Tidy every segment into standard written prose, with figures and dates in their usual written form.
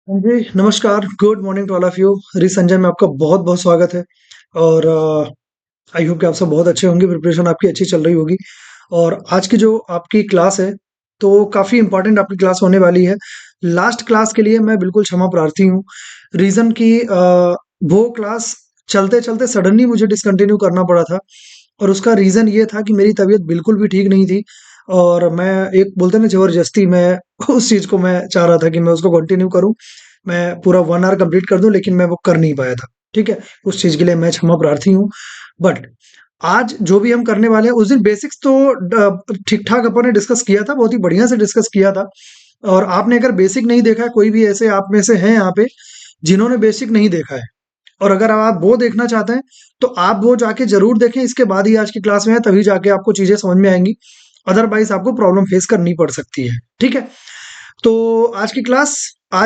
हाँ जी, नमस्कार, good morning to all of you. Sanjay में आपका बहुत-बहुत स्वागत है और आई होप कि आप सब बहुत अच्छे होंगे, प्रिपरेशन आपकी अच्छी चल रही होगी। और आज की जो आपकी क्लास है, तो काफ़ी इम्पोर्टेंट आपकी क्लास होने वाली है। लास्ट क्लास के लिए मैं बिल्कुल क्षमा प्रार्थी हूँ। रीज़न कि वो क्लास चलते-चलते सडनली मुझे डिसकंटिन्यू करना पड़ा था और उसका रीज़न ये था कि मेरी तबीयत बिल्कुल भी ठीक नहीं थी और मैं एक बोलते हैं ना ज़बरदस्ती मैं उस चीज़ को मैं चाह रहा था कि मैं उसको कंटिन्यू करूँ। मैं पूरा 1 आवर कंप्लीट कर दूँ लेकिन मैं वो कर नहीं पाया था, ठीक है? उस चीज़ के लिए मैं क्षमा प्रार्थी हूँ। बट आज जो भी हम करने वाले हैं उस दिन बेसिक्स तो ठीक-ठाक अपन ने डिस्कस किया था, बहुत ही बढ़िया से डिस्कस किया था। और आपने अगर बेसिक नहीं देखा है, कोई भी ऐसे आप में से हैं यहाँ पे जिन्होंने बेसिक नहीं देखा है और अगर आप वो देखना चाहते हैं, तो आप वो जाके ज़रूर देखें, इसके बाद ही आज की क्लास में है, तभी जाके आपको चीज़ें समझ में आएँगी। अदरवाइज़ आपको प्रॉब्लम फेस करनी पड़ सकती है, ठीक है? तो आज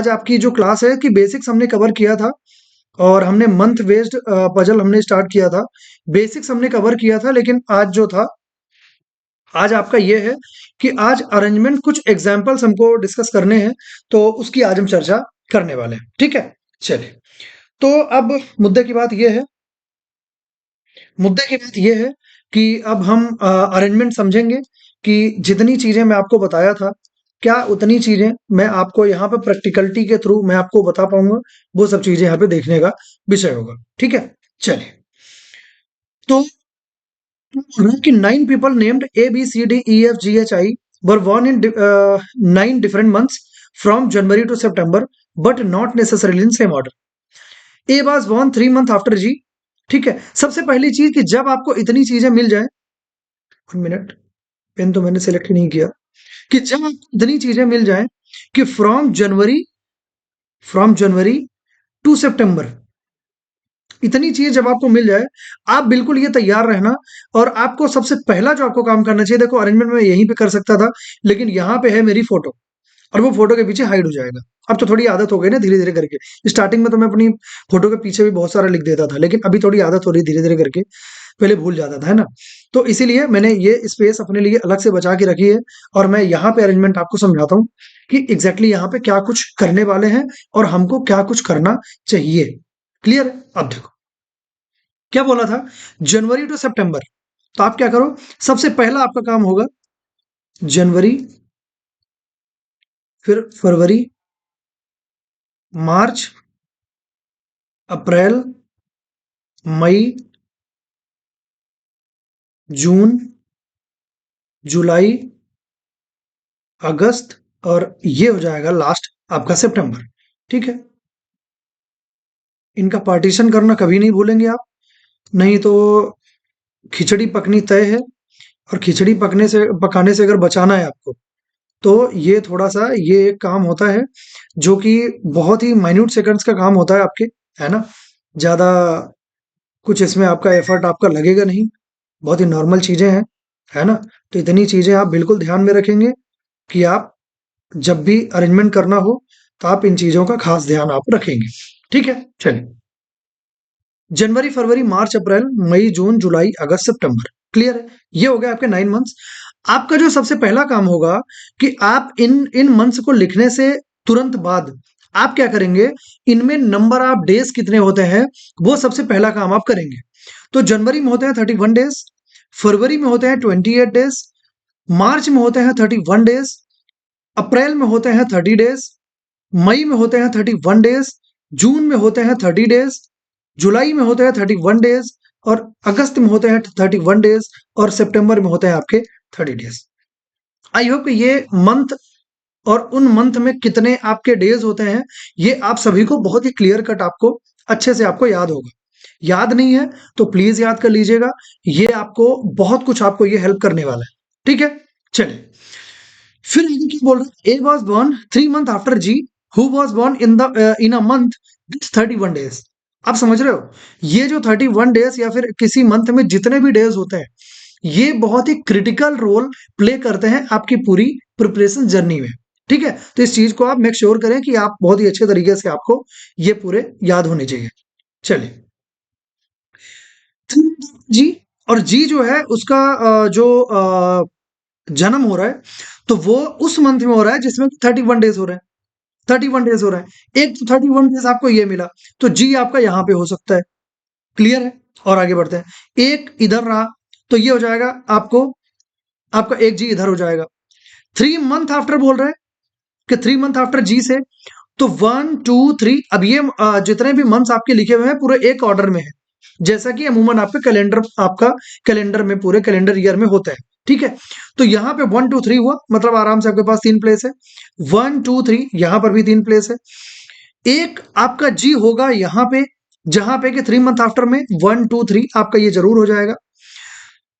आपकी जो क्लास है कि बेसिक्स हमने कवर किया था और हमने मंथ बेस्ड पजल हमने स्टार्ट किया था। बेसिक्स हमने कवर किया था लेकिन आज जो था, आज आपका ये है कि आज अरेंजमेंट कुछ एग्ज़ाम्पल्स हमको डिस्कस करने हैं, तो उसकी आज हम चर्चा करने वाले हैं, ठीक है? चलिए, तो अब मुद्दे की बात ये है कि अब हम अरेंजमेंट समझेंगे कि जितनी चीज़ें मैं आपको बताया था, क्या उतनी चीज़ें मैं आपको यहाँ पे प्रैक्टिकलिटी के थ्रू मैं आपको बता पाऊँगा? वो सब चीज़ें यहाँ पे देखने का विषय होगा, ठीक है? चलिए, तो कि 9 people named A, B, C, D, E, F, G, H, I were born in 9 different months from January to September, but not necessarily in same order. A was born 3 months after G. ठीक है, सबसे पहली चीज कि जब आपको इतनी चीजें मिल जाएं, 1 मिनट, पेन तो मैंने सेलेक्ट ही नहीं किया, कि जब आपको इतनी चीजें मिल जाएं कि फ्रॉम जनवरी टू सितंबर, इतनी चीज जब आपको मिल जाए, आप बिल्कुल ये तैयार रहना। और आपको सबसे पहला जो आपको काम करना चाहिए, देखो अरेंजमेंट में यहीं पे कर सकता था लेकिन यहाँ पे है मेरी फोटो और वो फोटो के पीछे हाइड हो जाएगा। अब तो थोड़ी आदत हो गई ना धीरे धीरे करके। स्टार्टिंग में तो मैं अपनी फोटो के पीछे भी बहुत सारा लिख देता था लेकिन अभी थोड़ी आदत हो रही धीरे धीरे करके, पहले भूल जाता था, है ना? तो इसीलिए मैंने ये स्पेस अपने लिए अलग से बचा के रखी है और मैं यहाँ पे अरेंजमेंट आपको समझाता हूँ कि एग्जैक्टली यहाँ पे क्या कुछ करने वाले हैं और हमको क्या कुछ करना चाहिए। क्लियर है? अब देखो क्या बोला था, जनवरी टू सितंबर। तो आप क्या करो, सबसे पहला आपका काम होगा जनवरी, फिर फरवरी, मार्च, अप्रैल, मई, जून, जुलाई, अगस्त और ये हो जाएगा लास्ट आपका सितंबर। ठीक है, इनका पार्टीशन करना कभी नहीं भूलेंगे आप, नहीं तो खिचड़ी पकनी तय है। और खिचड़ी पकाने से अगर बचाना है आपको, तो ये थोड़ा सा ये एक काम होता है जो कि बहुत ही माइन्यूट सेकंड्स का काम होता है आपके, है ना? ज्यादा कुछ इसमें आपका एफर्ट आपका लगेगा नहीं, बहुत ही नॉर्मल चीजें हैं, है ना? तो इतनी चीजें आप बिल्कुल ध्यान में रखेंगे कि आप जब भी अरेंजमेंट करना हो तो आप इन चीजों का खास ध्यान आप रखेंगे। ठीक है, चलिए, जनवरी, फरवरी, मार्च, अप्रैल, मई, जून, जुलाई, अगस्त, सितंबर। क्लियर है? ये हो गए आपके 9 मंथ्स। आपका जो सबसे पहला काम होगा कि आप इन इन मंथ्स को लिखने से तुरंत बाद आप क्या करेंगे, इनमें नंबर ऑफ डेज कितने होते हैं, वो सबसे पहला काम आप करेंगे। तो जनवरी में होते हैं 31 डेज, फरवरी में होते हैं 28 डेज, मार्च में होते हैं 31 डेज, अप्रैल में होते हैं 30 डेज, मई में होते हैं 31 डेज, जून में होते हैं 30 डेज, जुलाई में होते हैं 31 डेज और अगस्त में होते हैं 31 डेज और सितंबर में होते हैं आपके 30 डेज। आई होप कि ये मंथ और उन मंथ में कितने आपके डेज होते हैं, ये आप सभी को बहुत ही क्लियर कट आपको अच्छे से आपको याद होगा। याद नहीं है तो प्लीज याद कर लीजिएगा, ये आपको बहुत कुछ आपको ये हेल्प करने वाला है। ठीक है, चलिए, फिर आगे क्या बोल रहे हैं, A was born 3 month after G, who was born in a month with 31 days. आप समझ रहे हो, ये जो 31 डेज या फिर किसी मंथ में जितने भी डेज होते हैं, ये बहुत ही क्रिटिकल रोल प्ले करते हैं आपकी पूरी प्रिपरेशन जर्नी में। ठीक है, तो इस चीज को आप मेक श्योर करें कि आप बहुत ही अच्छे तरीके से आपको ये पूरे याद होने चाहिए। चलिए, जी, और जी जो है उसका जो जन्म हो रहा है, तो वो उस मंथ में हो रहा है जिसमें 31 डेज हो रहे हैं। 31 डेज हो रहा है, एक तो 31 डेज आपको ये मिला, तो जी आपका यहाँ पे हो सकता है। क्लियर है? और आगे बढ़ते हैं। एक इधर रहा, तो ये हो जाएगा आपको, आपका एक जी इधर हो जाएगा। 3 मंथ आफ्टर बोल रहे हैं कि 3 मंथ आफ्टर जी से, तो 1 2 3, अब ये जितने भी मंथ्स आपके लिखे हुए हैं पूरे एक ऑर्डर में है, जैसा कि अमूमन आपके कैलेंडर, आपका कैलेंडर में, पूरे कैलेंडर ईयर में होता है। ठीक है, तो यहाँ पे 1 2 3 हुआ, मतलब आराम से आपके पास 3 प्लेस है। 1 2 3 यहाँ पर भी 3 प्लेस है। एक आपका जी होगा यहाँ पे, जहां पे कि 3 मंथ आफ्टर में 1 2 3 आपका ये जरूर हो जाएगा।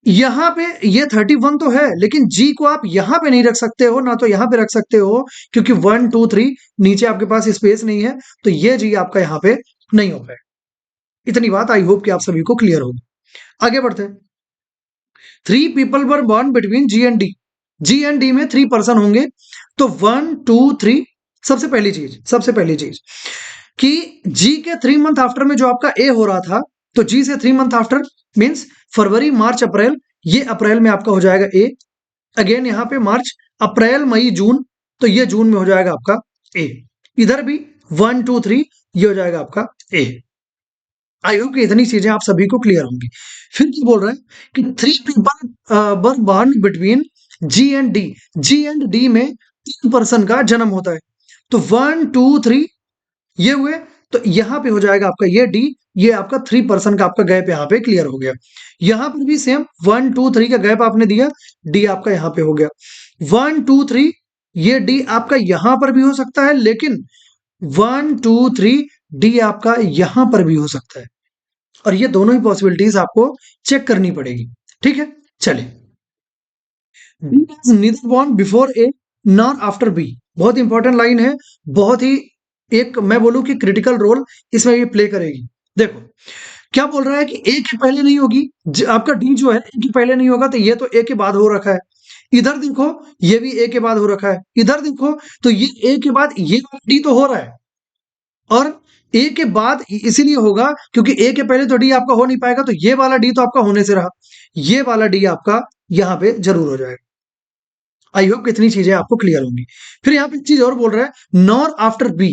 यहाँ पे ये 31 तो है, लेकिन जी को आप यहाँ पे नहीं रख सकते हो, ना तो यहाँ पे रख सकते हो, क्योंकि 1 2 3 नीचे आपके पास स्पेस नहीं है, तो ये जी आपका यहाँ पे नहीं हो पाएगा। इतनी बात आई होप कि आप सभी को क्लियर होगी। आगे बढ़ते हैं। 3 people were born between G and D. G and D में 3 पर्सन होंगे, तो 1 2 3, सबसे पहली चीज कि जी के 3 मंथ आफ्टर में जो आपका ए हो रहा था, तो जी से 3 मंथ आफ्टर मीन्स फरवरी मार्च अप्रैल, ये अप्रैल में आपका हो जाएगा ए। अगेन यहाँ पे मार्च, अप्रैल मई जून, तो ये जून में हो जाएगा आपका ए। इधर भी 1 2 3 ये हो जाएगा आपका ए। आई होप कि इतनी चीजें आप सभी को क्लियर होंगी। फिर क्या बोल रहा है कि 3 people were born between G and D. G and D में 3 पर्सन का जन्म होता है, तो 1 2 3 ये हुए, तो यहाँ पे हो जाएगा आपका ये डी, ये आपका 3 पर्सन का आपका गैप यहाँ पे क्लियर हो गया। यहाँ पर भी सेम 1 2 3 का गैप आपने दिया, डी आपका यहाँ पे हो गया। 1 2 3 ये डी आपका यहाँ पर भी हो सकता है, लेकिन 1 2 3 डी आपका यहाँ पर भी हो सकता है, और ये दोनों ही पॉसिबिलिटीज आपको चेक करनी पड़ेगी। ठीक है, चलिए। B was neither born before A nor after B. बहुत इंपॉर्टेंट लाइन है, बहुत ही, एक मैं बोलूं कि क्रिटिकल रोल इसमें ये प्ले करेगी। देखो क्या बोल रहा है कि ए के पहले नहीं होगी, आपका डी जो है ए के पहले नहीं होगा, तो ये तो ए के बाद हो रखा है। इधर देखो, ये भी ए के बाद हो रखा है। इधर देखो, तो ये ए के बाद ये डी तो हो रहा है, और ए के बाद इसीलिए होगा क्योंकि ए के पहले तो डी आपका हो नहीं पाएगा, तो ये वाला डी तो आपका होने से रहा, ये वाला डी आपका यहाँ पे जरूर हो जाएगा। आई होप कितनी चीजें आपको क्लियर होंगी। फिर यहाँ पे एक चीज और बोल रहा है, नॉर आफ्टर बी,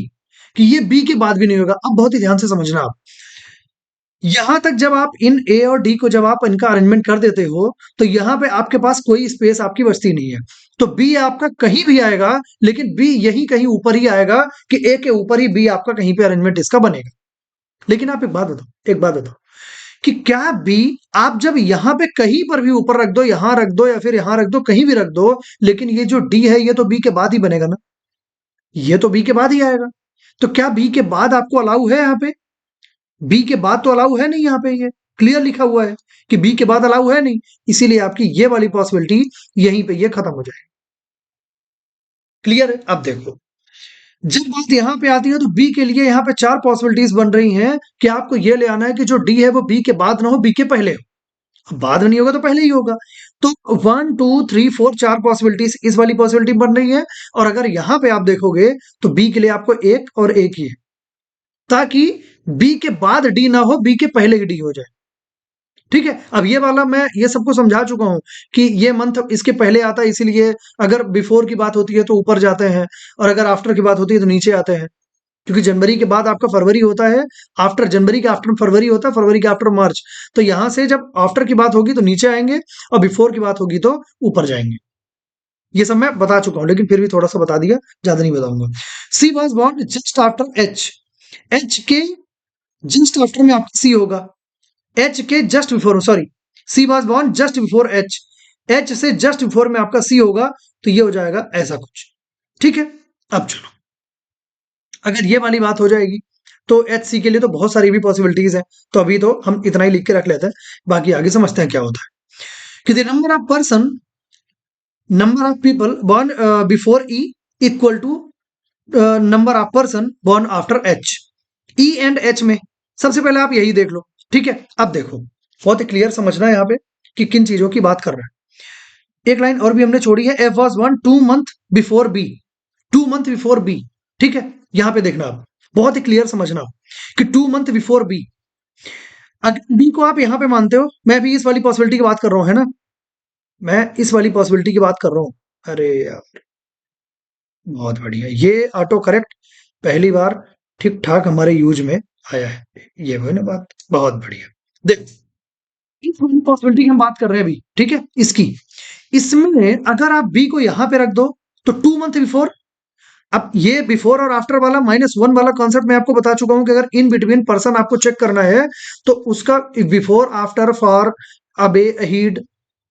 कि ये बी के बाद भी नहीं होगा। अब बहुत ही ध्यान से समझना आप, यहां तक जब आप इन ए और डी को जब आप इनका अरेंजमेंट कर देते हो, तो यहाँ पे आपके पास कोई स्पेस आपकी बचती नहीं है, तो बी आपका कहीं भी आएगा, लेकिन बी यही कहीं ऊपर ही आएगा, कि ए के ऊपर ही बी आपका कहीं पे अरेंजमेंट इसका बनेगा। लेकिन आप एक बात बताओ कि क्या बी आप जब यहाँ पे कहीं पर भी ऊपर रख दो, यहाँ रख दो, या फिर यहाँ रख दो, कहीं भी रख दो, लेकिन ये जो डी है ये तो बी के बाद ही बनेगा ना, ये तो बी के बाद ही आएगा। तो क्या बी के बाद आपको अलाउ है यहाँ पे? बी के बाद तो अलाउ है नहीं, यहाँ पे ये क्लियर लिखा हुआ है कि बी के बाद अलाउ है नहीं, इसीलिए आपकी ये वाली पॉसिबिलिटी यहीं पे ये खत्म हो जाएगी। क्लियर है? अब देखो, जब बात यहाँ पे आती है, तो बी के लिए यहाँ पे 4 पॉसिबिलिटीज बन रही हैं कि आपको ये ले आना है कि जो डी है वो बी के बाद ना हो, बी के पहले हो। अब बाद में नहीं होगा तो पहले ही होगा। तो 1 2 3 4 4 पॉसिबिलिटीज इस वाली पॉसिबिलिटी बन रही है, और अगर यहाँ पे आप देखोगे तो बी के लिए आपको एक और एक ही है, ताकि बी के बाद डी ना हो, बी के पहले ही डी हो जाए। ठीक है, अब ये वाला मैं ये सबको समझा चुका हूं कि ये मंथ इसके पहले आता है, इसीलिए अगर बिफोर की बात होती है तो ऊपर जाते हैं, और अगर आफ्टर की बात होती है तो नीचे आते हैं, क्योंकि जनवरी के बाद आपका फरवरी होता है, आफ्टर जनवरी के आफ्टर फरवरी होता है, फरवरी के आफ्टर मार्च, तो यहां से जब आफ्टर की बात होगी तो नीचे आएंगे, और बिफोर की बात होगी तो ऊपर जाएंगे। ये सब मैं बता चुका हूं, लेकिन फिर भी थोड़ा सा बता दिया, ज्यादा नहीं बताऊंगा। C was born just after H. H के जस्ट आफ्टर में आपका सी होगा, एच के just before, sorry, C was born just before H, H से जस्ट बिफोर में आपका सी होगा, तो ये हो जाएगा ऐसा कुछ। ठीक है, अब चलो, अगर ये वाली बात हो जाएगी तो एच सी के लिए तो बहुत सारी भी पॉसिबिलिटीज है, तो अभी तो हम इतना ही लिख के रख लेते हैं, बाकी आगे समझते हैं क्या होता है। कि the number of people born before E equal to number of person born after H. E and H में सबसे पहले आप यही देख लो। ठीक है, अब देखो, बहुत ही क्लियर समझना है यहाँ पे कि किन चीजों की बात कर रहा है। एक लाइन और भी हमने छोड़ी है, F was born 2 month before B. 2 month before B, ठीक है, यहां पे देखना आप, बहुत ही क्लियर समझना कि 2 मंथ बिफोर बी। अगर बी को आप यहां पे मानते हो, मैं भी इस वाली पॉसिबिलिटी की बात कर रहा हूं, है ना, मैं इस वाली पॉसिबिलिटी की बात कर रहा हूं। अरे यार, बहुत बढ़िया, ये ऑटो करेक्ट पहली बार ठीक ठाक हमारे यूज में आया है। ये वो ना बात, बहुत बढ़िया। देख, इस पॉसिबिलिटी की हम बात कर रहे हैं अभी, ठीक है, इसकी, इसमें अगर आप बी को यहां पे रख दो तो 2 मंथ बिफोर, अब ये बिफोर और आफ्टर वाला -1 वाला कॉन्सेप्ट मैं आपको बता चुका हूं कि अगर इन बिटवीन पर्सन आपको चेक करना है तो उसका बिफोर आफ्टर फॉर अबे अहीड,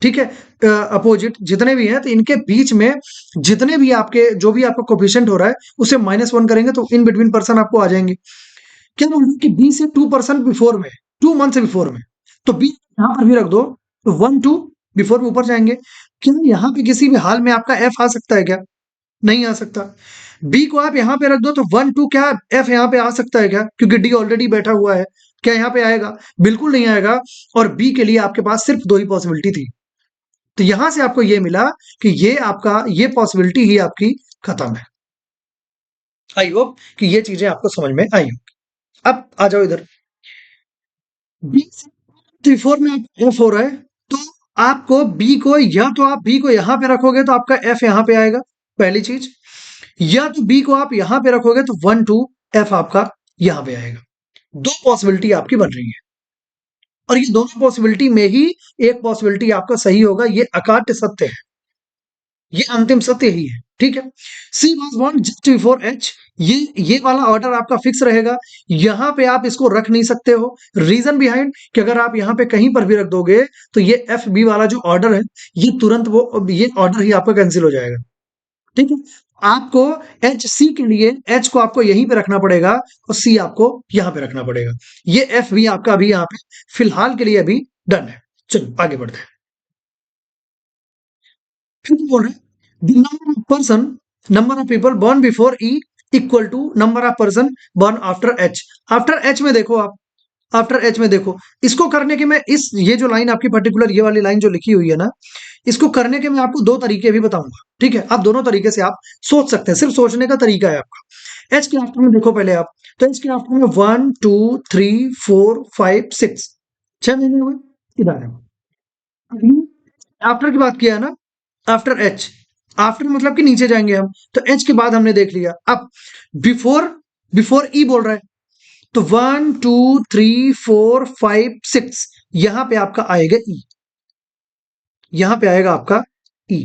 ठीक है, अपोजिट जितने भी हैं तो इनके बीच में जितने भी आपके जो भी आपका कोफिशिएंट हो रहा है उसे -1 करेंगे तो इन बिटवीन पर्सन आपको आ जाएंगे। क्या बोल रहे हैं कि बी से 2% बिफोर में, 2 मंथ बिफोर में, तो बी यहां पर भी रख दो तो 1 2 बिफोर में ऊपर जाएंगे। क्या यहाँ पे किसी भी हाल में आपका एफ आ सकता है क्या? नहीं आ सकता। बी को आप यहां पे रख दो तो 1 2, क्या एफ यहां पे आ सकता है क्या? क्योंकि डी ऑलरेडी बैठा हुआ है, क्या यहाँ पे आएगा? बिल्कुल नहीं आएगा। और बी के लिए आपके पास सिर्फ 2 ही पॉसिबिलिटी थी, तो यहां से आपको ये मिला कि ये आपका ये पॉसिबिलिटी ही आपकी खत्म है। आई होप कि ये चीजें आपको समझ में आई हो। अब आ जाओ इधर, बी से 4 में आप एफ हो रहा है तो आपको बी को, या तो आप बी को यहां पे रखोगे तो आपका एफ यहां पे आएगा, पहली चीज, या तो बी को आप यहां पे रखोगे तो 1 2 एफ आपका यहां पे आएगा। दो पॉसिबिलिटी आपकी बन रही है और ये दोनों पॉसिबिलिटी में ही एक पॉसिबिलिटी आपका सही होगा, ये अकाट्य सत्य है, ये अंतिम सत्य ही है, ठीक है। C was born just before H, ये वाला ऑर्डर आपका फिक्स रहेगा, यहां पे आप इसको रख नहीं सकते हो। रीजन बिहाइंड कि अगर आप यहां पे कहीं पर भी रख दोगे तो ये एफ बी वाला जो ऑर्डर है ये तुरंत वो ये ऑर्डर ही आपका कैंसिल हो जाएगा, ठीक है। आपको एच सी के लिए एच को आपको यहीं पे रखना पड़ेगा और सी आपको यहां पे रखना पड़ेगा। ये एफ भी आपका अभी यहां पे फिलहाल के लिए अभी डन है। चलो आगे बढ़ते हैं। फिर क्या बोल रहे हैं, the number of person, number of people born before E equal to number of person born after H. After H में देखो आप, आफ्टर एच में देखो, इसको करने के मैं इस ये जो लाइन आपकी पर्टिकुलर ये वाली लाइन जो लिखी हुई है ना, इसको करने के मैं आपको दो तरीके भी बताऊंगा, ठीक है। आप दोनों तरीके से आप सोच सकते हैं, सिर्फ सोचने का तरीका है आपका। एच के आफ्टर में देखो पहले आप, तो एच के आफ्टर में 1 2 3 4 5 6, 6 महीने हुए, इधर है। अभी आफ्टर की बात किया है ना, आफ्टर एच, आफ्टर मतलब कि नीचे जाएंगे हम, तो एच के बाद हमने देख लिया। अब बिफोर, बिफोर ई बोल रहा है तो 1 2 3 4 5 6, यहां पे आपका आएगा ई, यहां पे आएगा आपका ई,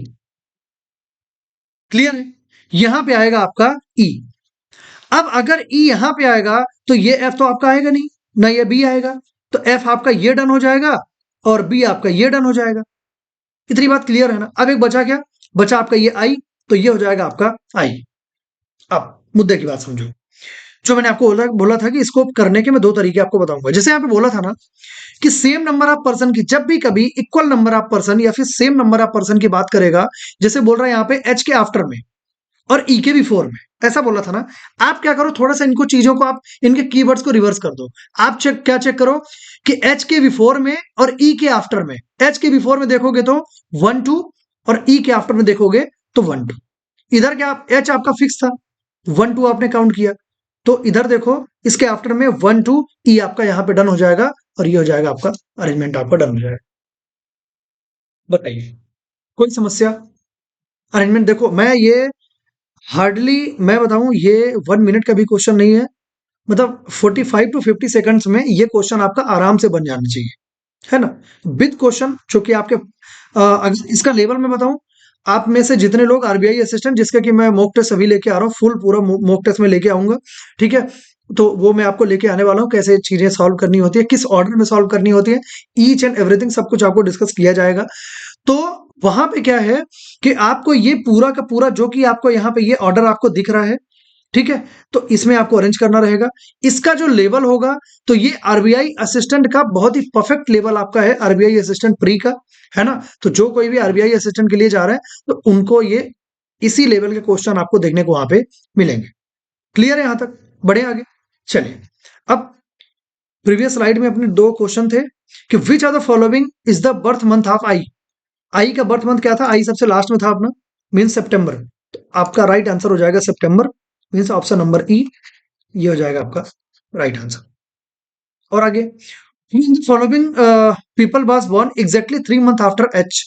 क्लियर है, यहां पे आएगा आपका ई। अब अगर ई यहां पे आएगा तो ये एफ तो आपका आएगा नहीं, ना ये बी आएगा, तो एफ आपका ये डन हो जाएगा और बी आपका ये डन हो जाएगा। इतनी बात क्लियर है ना। अब एक बचा क्या, बचा आपका ये आई, तो ये हो जाएगा आपका आई। अब मुद्दे की बात समझो, जो मैंने आपको बोला था कि इसको करने के मैं दो तरीके आपको बताऊंगा। जैसे यहाँ पे बोला था ना कि सेम नंबर ऑफ पर्सन की, जब भी कभी इक्वल नंबर ऑफ पर्सन या फिर सेम नंबर ऑफ पर्सन की बात करेगा, जैसे बोल रहा है यहाँ पे एच के आफ्टर में और ई के बिफोर में, ऐसा बोला था ना। आप क्या करो, थोड़ा सा इनको चीजों को आप इनके कीवर्ड्स को रिवर्स कर दो। आप क्या चेक करो कि एच के बिफोर में और ई के आफ्टर में, एच के बिफोर में देखोगे तो 1 2 और ई के आफ्टर में देखोगे तो 1 2। इधर क्या एच आपका फिक्स था, 1 2 आपने काउंट किया, तो इधर देखो इसके आफ्टर में 1 2 ई आपका यहाँ पे डन हो जाएगा और ये हो जाएगा आपका अरेंजमेंट आपका डन हो जाएगा। बताइए कोई समस्या? अरेंजमेंट देखो, मैं ये हार्डली मैं बताऊं ये 1 मिनट का भी क्वेश्चन नहीं है, मतलब 45 to 50 सेकंड्स में ये क्वेश्चन आपका आराम से बन जाना चाहिए, है ना। विद क्वेश्चन जो कि आपके अगर इसका लेवल मैं बताऊं, आप में से जितने लोग आरबीआई असिस्टेंट, जिसका कि मैं मॉक टेस्ट अभी लेके आ रहा हूँ, फुल पूरा मॉक टेस्ट में लेके आऊंगा, ठीक है। तो वो मैं आपको लेके आने वाला हूँ, कैसे चीजें सॉल्व करनी होती है, किस ऑर्डर में सॉल्व करनी होती है, ईच एंड एवरीथिंग सब कुछ आपको डिस्कस किया जाएगा। तो वहां पे क्या है कि आपको ये पूरा का पूरा जो कि आपको यहाँ पे ये ऑर्डर आपको दिख रहा है, ठीक है, तो इसमें आपको अरेंज करना रहेगा। इसका जो लेवल होगा तो ये आरबीआई असिस्टेंट का बहुत ही परफेक्ट लेवल आपका है, आरबीआई असिस्टेंट प्री का, है ना। तो जो कोई भी आरबीआई असिस्टेंट के लिए जा रहा है तो उनको ये इसी लेवल के क्वेश्चन आपको देखने को वहां पे मिलेंगे। क्लियर है यहां तक? बढ़े आगे, चलिए। अब प्रीवियस स्लाइड में अपने दो क्वेश्चन थे कि which are the following is the birth month of I. I का बर्थ मंथ क्या था? आई सबसे लास्ट में था अपना, मीन सितंबर, तो आपका राइट आंसर हो जाएगा सितंबर, मीन्स ऑप्शन नंबर ई, ये हो जाएगा आपका राइट आंसर। और आगे, following people was born exactly 3 month after H.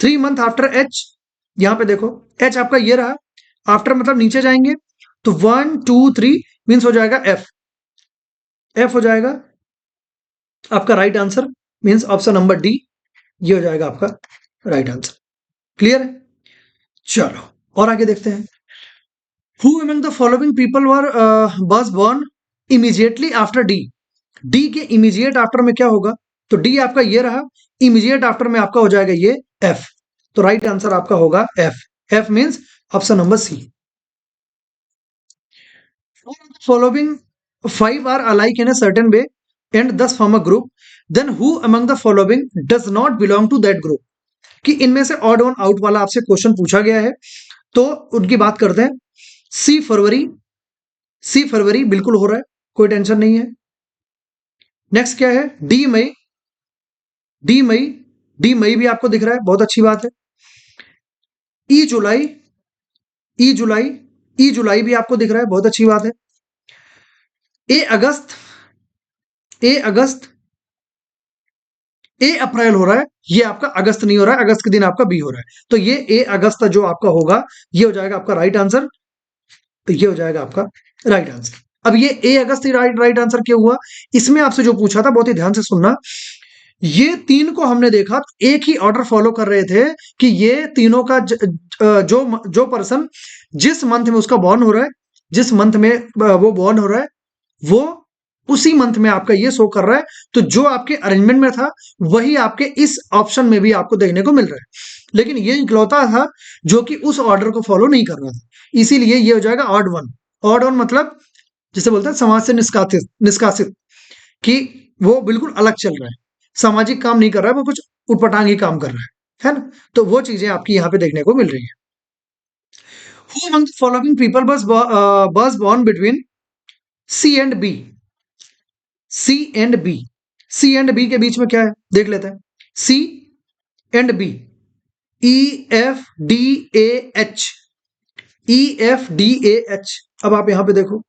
3 month after H, यहां पे देखो एच आपका ये रहा, आफ्टर मतलब नीचे जाएंगे तो 1 2 3 मीन्स हो जाएगा एफ। एफ हो जाएगा आपका right answer, means option number D ये हो जाएगा आपका राइट आंसर। क्लियर है? चलो और आगे देखते हैं। Who among the following people were was born immediately after D. D के इमीडिएट आफ्टर में क्या होगा? तो डी आपका ये रहा, इमीडिएट आफ्टर में आपका हो जाएगा ये एफ। तो राइट आंसर आपका होगा F. F means option number C. Following five are alike in a certain way and thus form a group, then who among the following does not belong to that group? कि इनमें से odd one out वाला आपसे question पूछा गया है, तो उनकी बात करते हैं। सी फरवरी, सी फरवरी बिल्कुल हो रहा है, कोई टेंशन नहीं है। नेक्स्ट क्या है? डी मई, डी मई, डी मई भी आपको दिख रहा है, बहुत अच्छी बात है। ई जुलाई, ई जुलाई, ई जुलाई भी आपको दिख रहा है, बहुत अच्छी बात है। ए अगस्त, ए अगस्त, ए अप्रैल हो रहा है, ये आपका अगस्त नहीं हो रहा है, अगस्त के दिन आपका बी हो रहा है, तो ये ए अगस्त जो आपका होगा ये हो जाएगा आपका राइट आंसर। तो ये हो जाएगा आपका राइट आंसर। अब ये ए अगस्त राइट आंसर क्यों हुआ? इसमें आपसे जो पूछा था, बहुत ही ध्यान से सुनना, ये तीन को हमने देखा एक ही ऑर्डर फॉलो कर रहे थे कि ये तीनों का जो जो पर्सन जिस मंथ में उसका बॉर्न हो रहा है, जिस मंथ में वो बॉर्न हो रहा है, वो उसी मंथ में आपका ये शो कर रहा है। तो जो आपके अरेंजमेंट में था वही आपके इस ऑप्शन में भी आपको देखने को मिल रहा है, लेकिन ये इकलौता था जो कि उस ऑर्डर को फॉलो नहीं कर रहा था, इसीलिए ये हो जाएगा ऑड वन। ऑड वन मतलब जिसे बोलते हैं समाज से निष्कासित, निष्कासित, कि वो बिल्कुल अलग चल रहा है, सामाजिक काम नहीं कर रहा है, वो कुछ उटपटांगी काम कर रहा है ना? तो वो चीजें आपकी यहाँ पे देखने को मिल रही है। Who among the following people was born between C and B? C and B, C and B के बीच में क्या है देख लेते हैं। C and B, E F D A H, E F D A H. अब आप यहां पे देखो,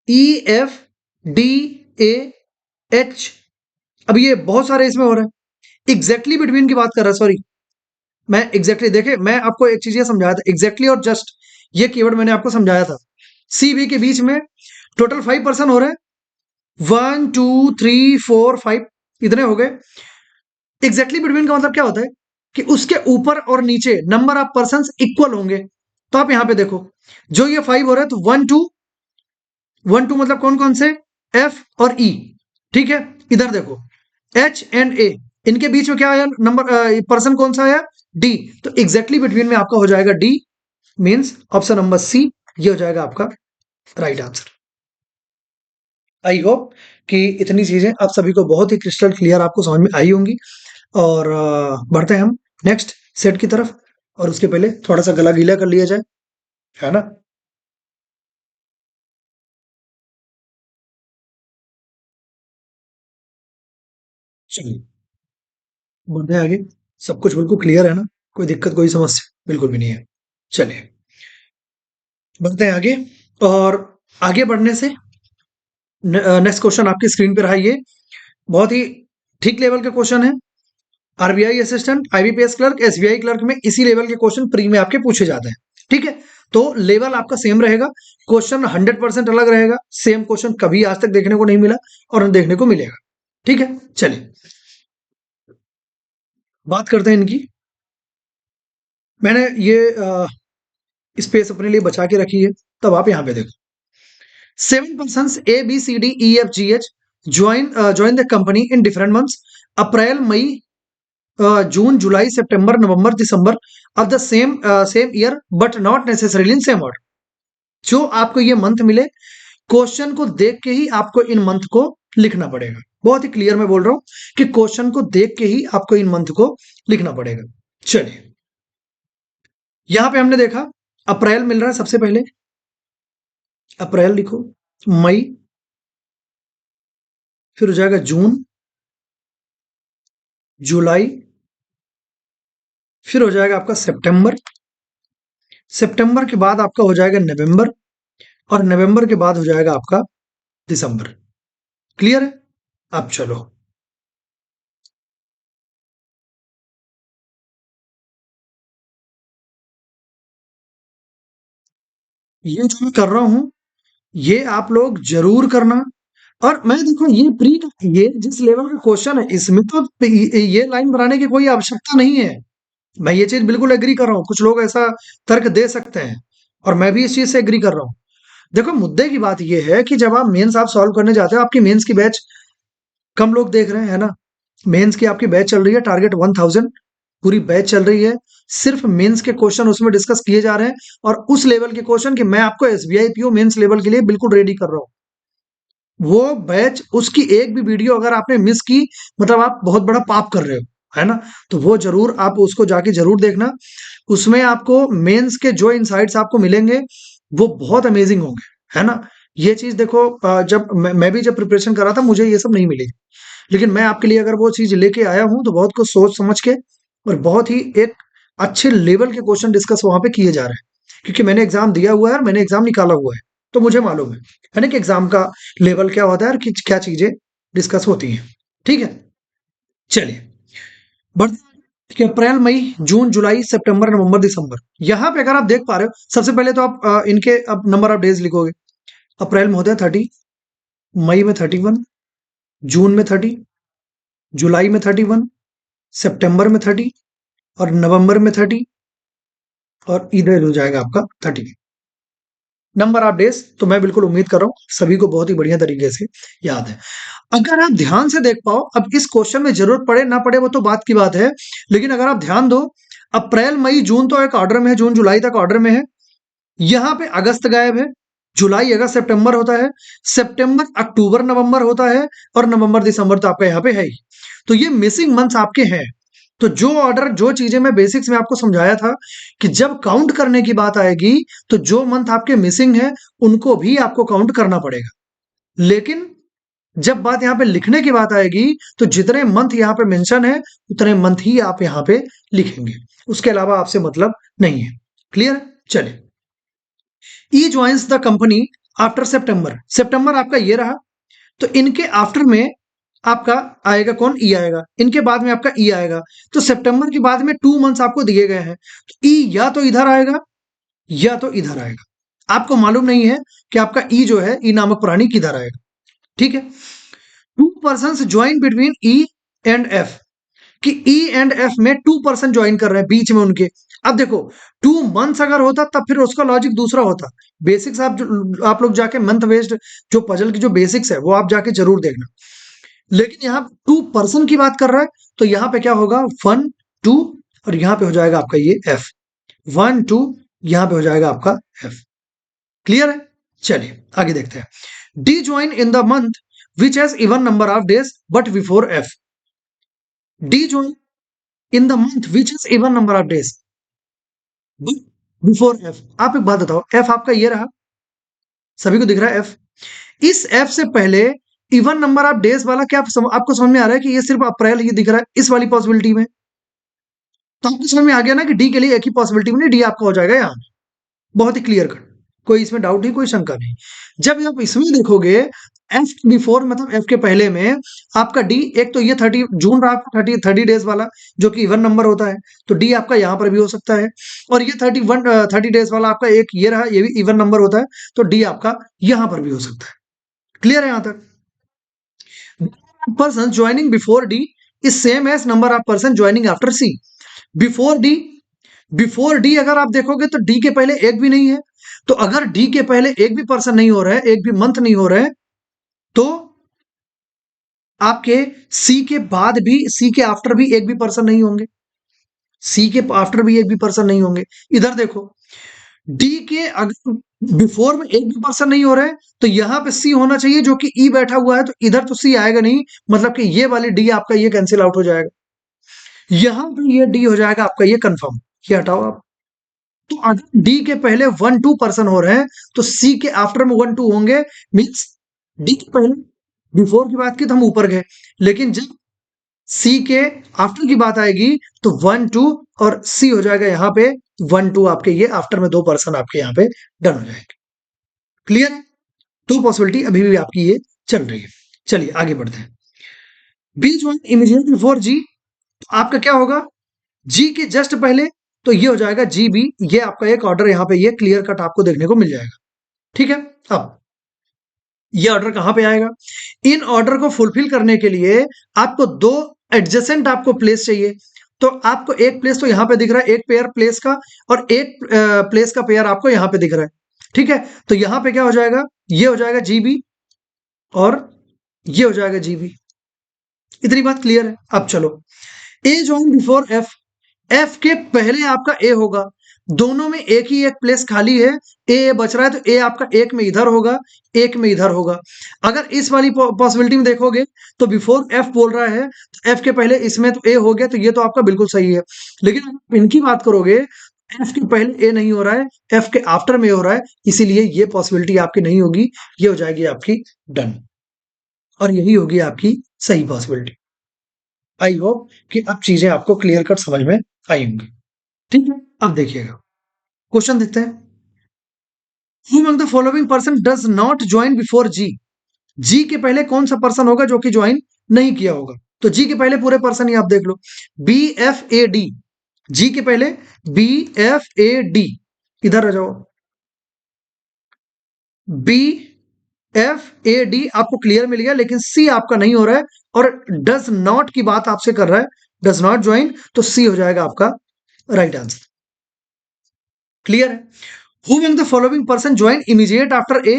E F D A H. अब ये बहुत सारे इसमें हो रहे हैं। एग्जैक्टली बिटवीन की बात कर रहा है, सॉरी, मैं एग्जैक्टली देखे, मैं आपको एक चीज ये समझाया था, एग्जैक्टली और जस्ट ये कीवर्ड मैंने आपको समझाया था। सी बी के बीच में टोटल 5% हो रहे हैं, 1 2 3 4 5 इतने हो गए। एग्जैक्टली बिटवीन का मतलब क्या होता है कि उसके ऊपर और नीचे नंबर ऑफ पर्सन इक्वल होंगे। तो आप यहां पे देखो, जो ये 5 हो रहा है तो 1 2, 1 2 मतलब कौन कौन से? एफ और ई, ठीक है। इधर देखो एच एंड ए, इनके बीच में क्या आया नंबर, पर्सन कौन सा आया? डी। तो एग्जैक्टली बिटवीन में आपका हो जाएगा D, means option number C ये हो जाएगा आपका राइट आंसर। आई होप कि इतनी चीजें आप सभी को बहुत ही क्रिस्टल क्लियर आपको समझ में आई होंगी। और बढ़ते हैं हम नेक्स्ट सेट की तरफ, और उसके पहले थोड़ा सा गला गीला कर लिया जाए, है ना? चलिए बढ़ते हैं आगे। सब कुछ बिल्कुल क्लियर है ना? कोई दिक्कत कोई समस्या बिल्कुल भी नहीं है। चलिए बढ़ते हैं आगे। और आगे बढ़ने से नेक्स्ट क्वेश्चन आपकी स्क्रीन पे रहा, ये बहुत ही ठीक लेवल के क्वेश्चन है। RBI assistant, IBPS clerk, SBI clerk में इसी लेवल के क्वेश्चन प्री में आपके पूछे जाते हैं, ठीक है। तो लेवल आपका सेम रहेगा, क्वेश्चन 100% अलग रहेगा, सेम क्वेश्चन कभी आज तक देखने को नहीं मिला और न देखने को मिलेगा, ठीक है। चलिए बात करते हैं इनकी। मैंने ये स्पेस अपने लिए बचा के रखी है, तब आप यहाँ पे देखो। 7 persons A B C D E F G H join the company in different months, April May June July September November December of the same year but not necessarily in same order. जो आपको ये month मिले, question को देख के ही आपको इन month को लिखना पड़ेगा। बहुत ही क्लियर मैं बोल रहा हूं कि क्वेश्चन को देख के ही आपको इन मंथ को लिखना पड़ेगा। चलिए यहां पे हमने देखा अप्रैल मिल रहा है सबसे पहले, अप्रैल लिखो, मई, फिर हो जाएगा जून, जुलाई, फिर हो जाएगा आपका सितंबर, सितंबर के बाद आपका हो जाएगा नवंबर, और नवंबर के बाद हो जाएगा आपका दिसंबर। क्लियर है? अब चलो ये जो मैं कर रहा हूँ, ये आप लोग ज़रूर करना। और मैं देखो ये प्री ये जिस लेवल का क्वेश्चन है इसमें तो ये लाइन बनाने की कोई आवश्यकता नहीं है। मैं ये चीज़ बिल्कुल एग्री कर रहा हूँ। कुछ लोग ऐसा तर्क दे सकते हैं और मैं भी इस चीज़ से एग्री कर रहा हूँ। देखो मुद्दे की बात ये है कि जब आप मेंस आप सॉल्व करने जाते हो, आपकी मेंस की बैच कम लोग देख रहे हैं, है ना? मेंस की आपकी बैच चल रही है, टारगेट 1000 पूरी बैच चल रही है। सिर्फ मेंस के क्वेश्चन उसमें डिस्कस किए जा रहे हैं और उस लेवल के क्वेश्चन कि मैं आपको एसबीआई पीओ मेंस लेवल के लिए बिल्कुल रेडी कर रहा हूँ। वो बैच उसकी एक भी वीडियो अगर आपने मिस की, मतलब आप बहुत बड़ा पाप कर रहे हो, है ना? तो वो ज़रूर आप उसको जाके ज़रूर देखना। उसमें आपको मेंस के जो इनसाइट्स आपको मिलेंगे, वो बहुत अमेजिंग होंगे, है ना? ये चीज़ देखो जब मैं भी जब प्रिपरेशन कर रहा था, मुझे ये सब नहीं मिली। लेकिन मैं आपके लिए अगर वो चीज़ लेके आया हूँ, तो बहुत कुछ सोच समझ के और बहुत ही एक अच्छे लेवल के क्वेश्चन डिस्कस वहाँ पे किए जा रहे हैं। क्योंकि मैंने एग्ज़ाम दिया हुआ है और मैंने एग्ज़ाम निकाला हुआ है, तो मुझे मालूम है ना कि एग्ज़ाम का लेवल क्या होता है और कि क्या चीज़ें डिस्कस होती हैं। ठीक है? चलिए, बढ़ते हैं कि अप्रैल, May, June, July, September, November, दिसंबर। यहाँ पे अगर आप देख पा रहे हो, सबसे पहले तो आप इनके अब नंबर ऑफ डेज़ लिखोगे। अप्रैल में होता है 30, मई में 31, जून में 30, जुलाई में 31, सितंबर में 30 और नवंबर में 30 और इधर हो जाएगा आपका 30 नंबर ऑफ डेज। तो मैं बिल्कुल उम्मीद कर रहा हूँ सभी को बहुत ही बढ़िया तरीके से याद है। अगर आप ध्यान से देख पाओ, अब इस क्वेश्चन में जरूरत पड़े ना पड़े वो तो बात की बात है, लेकिन अगर आप ध्यान दो, अप्रैल, मई, जून तो एक ऑर्डर में है, जून जुलाई तक ऑर्डर में है। यहाँ पे अगस्त गायब है, जुलाई अगस्त सितंबर होता है, सितंबर अक्टूबर नवंबर होता है और नवंबर दिसंबर तो आपका यहाँ पे है ही। तो ये मिसिंग मंथ्स आपके हैं। तो जो ऑर्डर जो चीजें मैं बेसिक्स में आपको समझाया था कि जब काउंट करने की बात आएगी, तो जो मंथ आपके मिसिंग है उनको भी आपको काउंट करना पड़ेगा। लेकिन जब बात यहाँ पे लिखने की बात आएगी, तो जितने मंथ यहाँ पे मेंशन है उतने मंथ ही आप यहाँ पे लिखेंगे, उसके अलावा आपसे मतलब नहीं है। क्लियर? चलिए, ई joins the company after September. सितंबर आपका ये रहा, तो इनके आफ्टर में आपका आएगा कौन? ई आएगा। इनके बाद में आपका ई आएगा। तो सितंबर के बाद में 2 मंथ्स आपको दिए गए हैं, तो ई या तो इधर आएगा या तो इधर आएगा। आपको मालूम नहीं है कि आपका ई जो है, ई नामक प्राणी किधर आएगा। ठीक है? 2 person join between E and F, कि ई एंड एफ में 2 पर्सन ज्वाइन कर रहे हैं बीच में उनके। अब देखो 2 मंथ्स अगर होता तब फिर उसका लॉजिक दूसरा होता। बेसिक्स आप लोग जाके मंथ बेस्ड जो पजल की जो बेसिक्स है वो आप जाके जरूर देखना। लेकिन यहाँ 2 पर्सन की बात कर रहा है, तो यहाँ पे क्या होगा? 1 2 और यहाँ पे हो जाएगा आपका ये एफ। 1 2 यहाँ पे हो जाएगा आपका एफ। क्लियर है? चलिए आगे देखते हैं। D join in the month which has even number of days but before F. D join in the month which has even number of days but before F. आप एक बात बताओ, एफ आपका ये रहा, सभी को दिख रहा है एफ। इस एफ से पहले इवन नंबर ऑफ डेज वाला क्या आपको समझ में आ रहा है कि ये सिर्फ अप्रैल ही दिख रहा है इस वाली पॉसिबिलिटी में? तो आपको समझ में आ गया ना कि डी के लिए एक ही पॉसिबिलिटी में डी आपका हो जाएगा यहाँ। बहुत ही क्लियर कट, कोई इसमें डाउट नहीं, कोई शंका नहीं। जब आप इसमें देखोगे, एफ बिफोर मतलब एफ के पहले में आपका डी, एक तो ये 30 जून रहा, 30 डेज वाला जो कि इवन नंबर होता है, तो डी आपका यहाँ पर भी हो सकता है। और ये 30 डेज वाला आपका एक ये रहा, ये भी इवन नंबर होता है, तो डी आपका यहाँ पर भी हो सकता है। क्लियर है यहाँ तक? Person joining before D is same as number of person joining after C. Before D, before D अगर आप देखोगे तो डी के पहले एक भी नहीं है। तो अगर डी के पहले एक भी पर्सन नहीं हो रहा है, एक भी मंथ नहीं हो रहा है, तो आपके सी के बाद भी, सी के आफ्टर भी एक भी पर्सन नहीं होंगे। सी के आफ्टर भी एक भी पर्सन नहीं होंगे। इधर देखो, डी के अगर बिफोर में एक भी पर्सन नहीं हो रहे हैं, तो यहां पे सी होना चाहिए जो कि ई बैठा हुआ है, तो इधर तो सी आएगा नहीं, मतलब कि ये वाली डी आपका ये कैंसिल आउट हो जाएगा। यहां पे ये डी हो जाएगा आपका ये कंफर्म, ये हटाओ आप। तो अगर डी के पहले 1 2 पर्सन हो रहे हैं, तो सी के आफ्टर में 1 2 होंगे। मीन्स डी के पहले बिफोर की बात की तो हम ऊपर गए, लेकिन जब सी के आफ्टर की बात आएगी तो 1 2 और सी हो जाएगा यहाँ पे 1 2, आपके ये आफ्टर में 2 पर्सन आपके यहाँ पे डन हो जाएंगे। क्लियर है? तो पॉसिबिलिटी अभी भी आपकी ये चल रही है। चलिए आगे बढ़ते हैं। बी ज्वाइन इमीडिएट बिफोर जी, तो आपका क्या होगा? जी के जस्ट पहले तो ये हो जाएगा जी बी। ये आपका एक ऑर्डर यहाँ पे ये क्लियर कट आपको देखने को मिल जाएगा। ठीक है, अब ये ऑर्डर कहां पे आएगा? इन ऑर्डर को फुलफिल करने के लिए आपको दो एडजेसेंट आपको प्लेस चाहिए। तो आपको एक प्लेस तो यहां पे दिख रहा है, एक पेयर प्लेस का, और एक प्लेस का पेयर आपको यहां पे दिख रहा है। ठीक है, तो यहां पे क्या हो जाएगा? ये हो जाएगा जीबी और ये हो जाएगा जीबी। इतनी बात क्लियर है? अब चलो, ए ज्वाइन बिफोर एफ। एफ के पहले आपका ए होगा, दोनों में एक ही एक प्लेस खाली है, ए बच रहा है, तो ए आपका एक में इधर होगा, एक में इधर होगा। अगर इस वाली पॉसिबिलिटी में देखोगे तो बिफोर एफ बोल रहा है, तो एफ के पहले इसमें तो ए हो गया, तो ये तो आपका बिल्कुल सही है। लेकिन अगर इनकी बात करोगे, एफ के पहले ए नहीं हो रहा है, एफ के आफ्टर में हो रहा है, इसीलिए ये पॉसिबिलिटी आपकी नहीं होगी, ये हो जाएगी आपकी डन, और यही होगी आपकी सही पॉसिबिलिटी। आई होप कि अब चीजें आपको क्लियर कट समझ में आई होंगी। ठीक है, अब देखिएगा, क्वेश्चन देखते हैं। Who among the following person does not join before G? G के पहले कौन सा पर्सन होगा जो कि ज्वाइन नहीं किया होगा? तो G के पहले पूरे पर्सन ही आप देख लो, बी एफ ए डी। जी के पहले बी एफ ए डी, इधर आ जाओ, बी एफ ए डी आपको क्लियर मिल गया, लेकिन सी आपका नहीं हो रहा है, और डज नॉट की बात आपसे कर रहा है, डज नॉट ज्वाइन, तो सी हो जाएगा आपका राइट आंसर। क्लियर है? Who among the following person join immediate after A?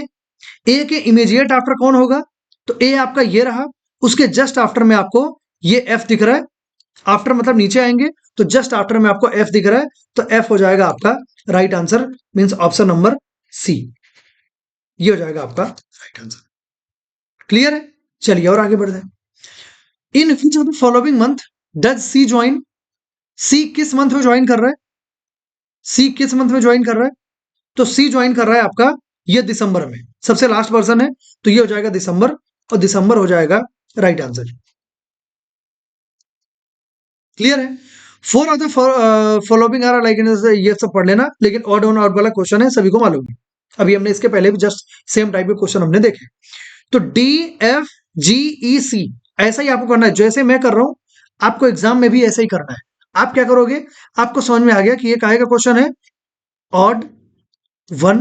A के इमीडिएट आफ्टर कौन होगा? तो ए आपका ये रहा, उसके जस्ट आफ्टर में आपको ये एफ दिख रहा है। आफ्टर मतलब नीचे आएंगे, तो जस्ट आफ्टर में आपको एफ दिख रहा है, तो एफ हो जाएगा आपका right answer, means option number C, ये हो जाएगा आपका राइट आंसर। क्लियर है? चलिए और आगे बढ़ते हैं। In which of the following month does C join? C किस मंथ में ज्वाइन कर रहा है? सी किस मंथ में ज्वाइन कर रहा है? तो सी ज्वाइन कर रहा है आपका ये दिसंबर में, सबसे लास्ट पर्सन है, तो ये हो जाएगा दिसंबर, और दिसंबर हो जाएगा राइट आंसर। क्लियर है? Four of the following are like, ये सब पढ़ लेना, लेकिन ऑड ऑन ऑड वाला क्वेश्चन है, सभी को मालूम है, अभी हमने इसके पहले भी जस्ट सेम टाइप के क्वेश्चन हमने देखे। तो डी एफ जी ई सी, ऐसा ही आपको करना है जैसे मैं कर रहा हूं, आपको एग्जाम में भी ऐसा ही करना है। आप क्या करोगे? आपको समझ में आ गया कि ये काहे का क्वेश्चन है, ऑड वन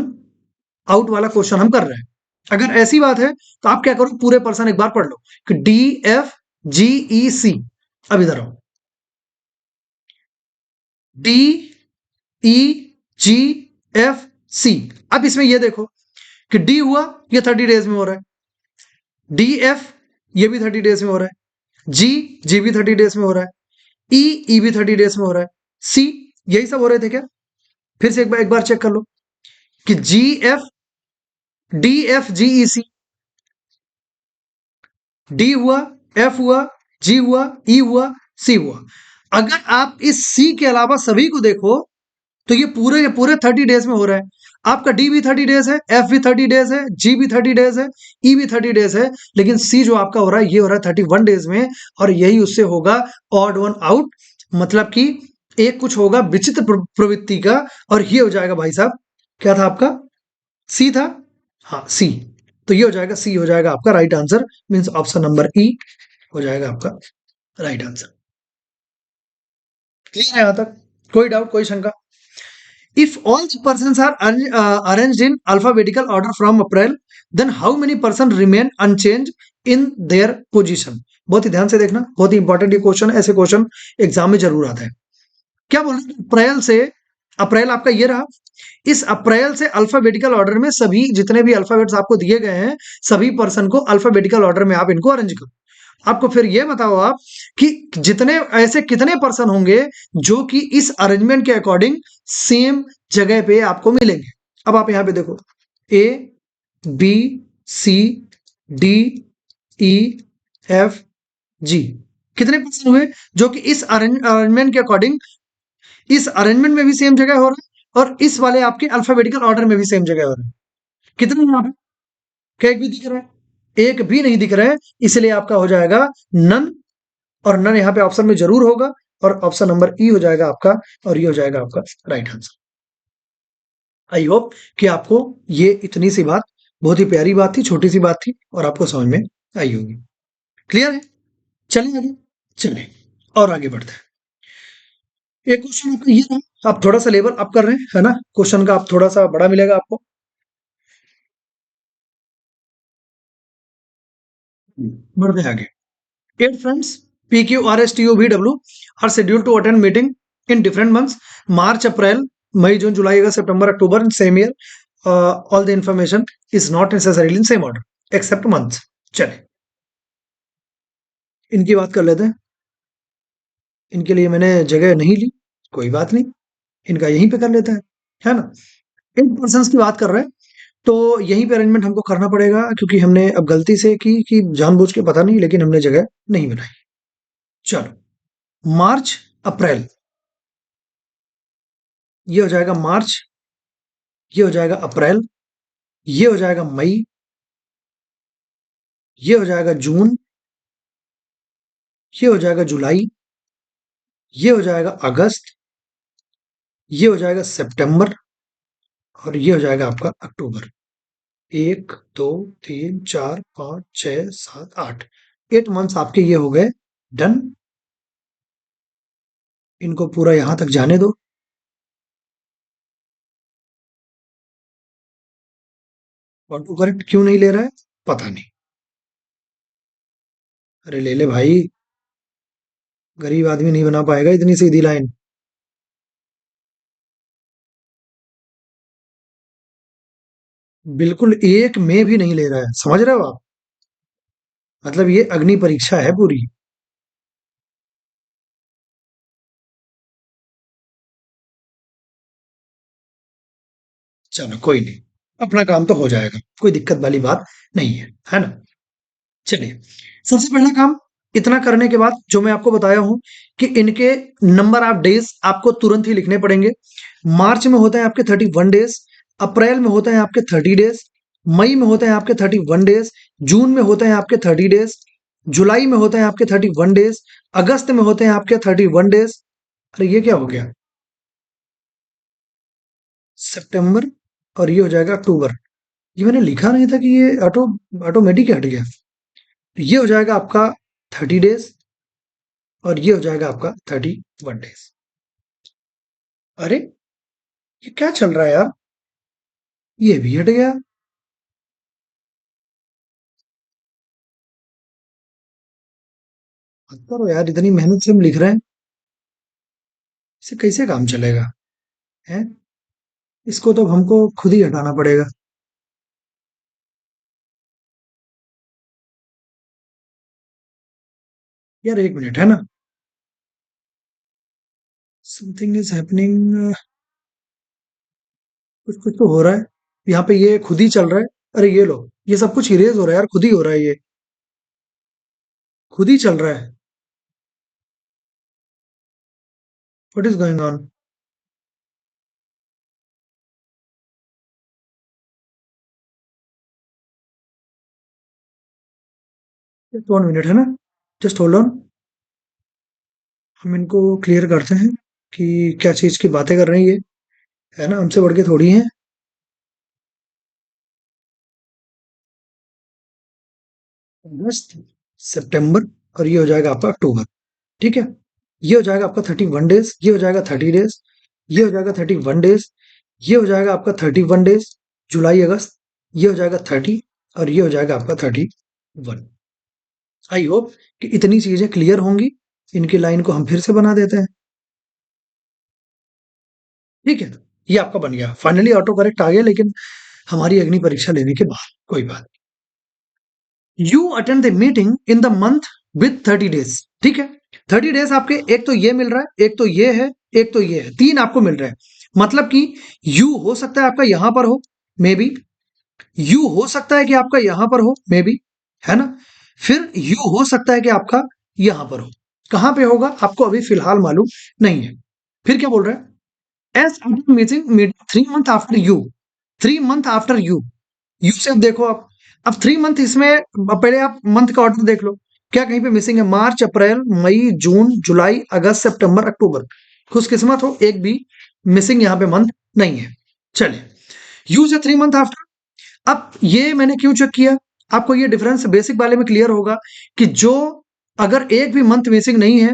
आउट वाला क्वेश्चन हम कर रहे हैं। अगर ऐसी बात है तो आप क्या करो, पूरे पर्सन एक बार पढ़ लो कि डी एफ जी ई सी। अब इधर आओ, डी ई जी एफ सी। अब इसमें ये देखो कि डी हुआ, ये 30 डेज में हो रहा है, डी एफ ये भी 30 डेज में हो रहा है, जी जी भी 30 डेज में हो रहा है, ई ई भी 30 डेज में हो रहा है, सी यही सब हो रहे थे क्या? फिर से एक बार चेक कर लो कि जी एफ डी एफ जी ई सी, डी हुआ, एफ हुआ, जी हुआ, ई हुआ, सी हुआ। अगर आप इस सी के अलावा सभी को देखो तो ये पूरे के पूरे 30 डेज में हो रहा है। आपका डी भी 30 डेज है, एफ भी 30 डेज है, जी भी 30 डेज है, ई भी 30 डेज है, लेकिन सी जो आपका हो रहा है ये हो रहा है 31 डेज में, और यही उससे होगा ऑड वन आउट, मतलब कि एक कुछ होगा विचित्र प्रवृत्ति का, और ये हो जाएगा भाई साहब, क्या था आपका? सी था, हाँ सी। तो ये हो जाएगा, सी हो जाएगा आपका right answer, means option number ई हो जाएगा आपका राइट आंसर। क्लियर है यहां तक? कोई डाउट, कोई शंका? If all the persons are arranged in alphabetical order from April, then how many persons remain unchanged in their position? बहुत ही ध्यान से देखना, बहुत ही इंपॉर्टेंट ये क्वेश्चन, ऐसे क्वेश्चन एग्जाम में जरूर आता है। क्या बोल रहे हैं? अप्रैल से, अप्रैल आपका ये रहा, इस अप्रैल से अल्फाबेटिकल ऑर्डर में सभी जितने भी अल्फाबेट्स आपको दिए गए हैं, सभी पर्सन को अल्फाबेटिकल ऑर्डर में आप इनको अरेंज करो। आपको फिर ये बताओ आप कि जितने ऐसे कितने पर्सन होंगे जो कि इस अरेंजमेंट के अकॉर्डिंग सेम जगह पे आपको मिलेंगे। अब आप यहां पे देखो, A B C D E F G, कितने पर्सन हुए जो कि इस अरेंजमेंट के अकॉर्डिंग इस अरेंजमेंट में भी सेम जगह हो रहा है, और इस वाले आपके अल्फाबेटिकल ऑर्डर में भी सेम जगह हो रहा है। कितने यहां पे? क्या एक भी दिख रहा है? एक भी नहीं दिख रहा है, इसलिए आपका हो जाएगा नन, और नन यहाँ पे ऑप्शन में जरूर होगा, और ऑप्शन नंबर ई हो जाएगा आपका, और ये हो जाएगा आपका राइट आंसर। आई होप कि आपको ये इतनी सी बात, बहुत ही प्यारी बात थी, छोटी सी बात थी, और आपको समझ में आई होगी। क्लियर है? चलिए आगे, चलिए और आगे बढ़ते हैं। एक क्वेश्चन आपका ये था तो आप थोड़ा सा लेवल अप कर रहे हैं, है ना, क्वेश्चन का आप थोड़ा सा बड़ा मिलेगा आपको। बढ़ते हैं आगे। 8 friends, PQ, RSTU, VW are scheduled to attend meeting in different months, March, April, May, June, July, August, September, October in same year. All the information is not necessarily in same order except months. चले इनकी बात कर लेते हैं। इनके लिए मैंने जगह नहीं ली, कोई बात नहीं, इनका यहीं पे कर लेते हैं, है ना। 8 पर्सन की बात कर रहे हैं, तो यहीं पे अरेंजमेंट हमको करना पड़ेगा, क्योंकि हमने अब गलती से की कि जानबूझ के पता नहीं, लेकिन हमने जगह नहीं बनाई। चलो, मार्च, अप्रैल, ये हो जाएगा मार्च, ये हो जाएगा अप्रैल, ये हो जाएगा मई, ये हो जाएगा जून, ये हो जाएगा जुलाई, ये हो जाएगा अगस्त, ये हो जाएगा सितंबर, और ये हो जाएगा आपका अक्टूबर। 1 2 3 4 5 6 7 8, 8 मंथ्स आपके ये हो गए डन। इनको पूरा यहां तक जाने दो। ऑटो करेक्ट क्यों नहीं ले रहा है, पता नहीं। अरे ले ले भाई, गरीब आदमी नहीं बना पाएगा इतनी सीधी लाइन। बिल्कुल एक में भी नहीं ले रहा है, समझ रहे हो आप, मतलब ये अग्नि परीक्षा है पूरी। चलो कोई नहीं, अपना काम तो हो जाएगा, कोई दिक्कत वाली बात नहीं है ना। चलिए, सबसे पहला काम, इतना करने के बाद जो मैं आपको बताया हूं कि इनके नंबर ऑफ डेज आपको तुरंत ही लिखने पड़ेंगे। मार्च में होता है आपके 31 डेज, अप्रैल में होता है आपके 30 डेज, मई में होते हैं आपके 31 डेज, जून में होते हैं आपके 30 डेज, जुलाई में होते हैं आपके 31 डेज, अगस्त में होते हैं आपके 31 डेज। अरे ये क्या हो गया, सितंबर, और ये हो जाएगा अक्टूबर। ये मैंने लिखा नहीं था कि ये ऑटोमेटिक हट गया। तो ये हो जाएगा आपका 30 डेज, और ये हो जाएगा आपका 31 डेज। अरे ये क्या चल रहा है यार, ये भी हट गया। मत करो यार, इतनी मेहनत से हम लिख रहे हैं, इससे कैसे काम चलेगा है। इसको तो हमको खुद ही हटाना पड़ेगा। यार एक मिनट, है ना, समथिंग इज हैपनिंग, कुछ कुछ तो हो रहा है यहाँ पे, ये खुद ही चल रहा है। अरे ये लो, ये सब कुछ इरेज हो रहा है यार, खुद ही हो रहा है, ये खुद ही चल रहा है। What is going on. 1 minute, है ना, जस्ट होल्ड ऑन। हम इनको क्लियर करते हैं कि क्या चीज की बातें कर रहे हैं ये, है ना, हमसे बढ़ के थोड़ी है। अगस्त, सितंबर, और ये हो जाएगा आपका अक्टूबर। ठीक है, ये हो जाएगा आपका 31 डेज, ये हो जाएगा 30 डेज, ये हो जाएगा 31 डेज, ये हो जाएगा आपका 31 डेज, जुलाई अगस्त, ये हो जाएगा 30, और ये हो जाएगा आपका 31। आई होप कि इतनी चीजें क्लियर होंगी। इनकी लाइन को हम फिर से बना देते हैं। ठीक है, ये आपका बन गया फाइनली, ऑटो करेक्ट आ गया, लेकिन हमारी अग्नि परीक्षा लेने के बाद कोई बात। You attend the meeting in the month with 30 days. ठीक है, 30 डेज आपके, एक तो ये मिल रहा है, एक तो ये है, एक तो ये है, 3 आपको मिल रहे हैं। मतलब कि यू हो सकता है आपका यहां पर हो, मे बी, यू हो सकता है कि आपका यहां पर हो, मे बी, है ना, फिर यू हो सकता है कि आपका यहां पर हो। कहां पे होगा आपको अभी फिलहाल मालूम नहीं है। फिर क्या बोल रहे हैं, S meeting 3 month after you, 3 month after you, you से अब देखो आप, अब 3 मंथ इसमें, पहले आप मंथ का ऑर्डर देख लो, क्या कहीं पे मिसिंग है, मार्च, अप्रैल, मई, जून, जुलाई, अगस्त, सितंबर, अक्टूबर। खुशकिस्मत हो एक भी मिसिंग यहाँ पे मंथ नहीं है। चलिए, यू से 3 मंथ आफ्टर। अब ये मैंने क्यों चेक किया, आपको ये डिफरेंस बेसिक वाले में क्लियर होगा कि जो, अगर एक भी मंथ मिसिंग नहीं है,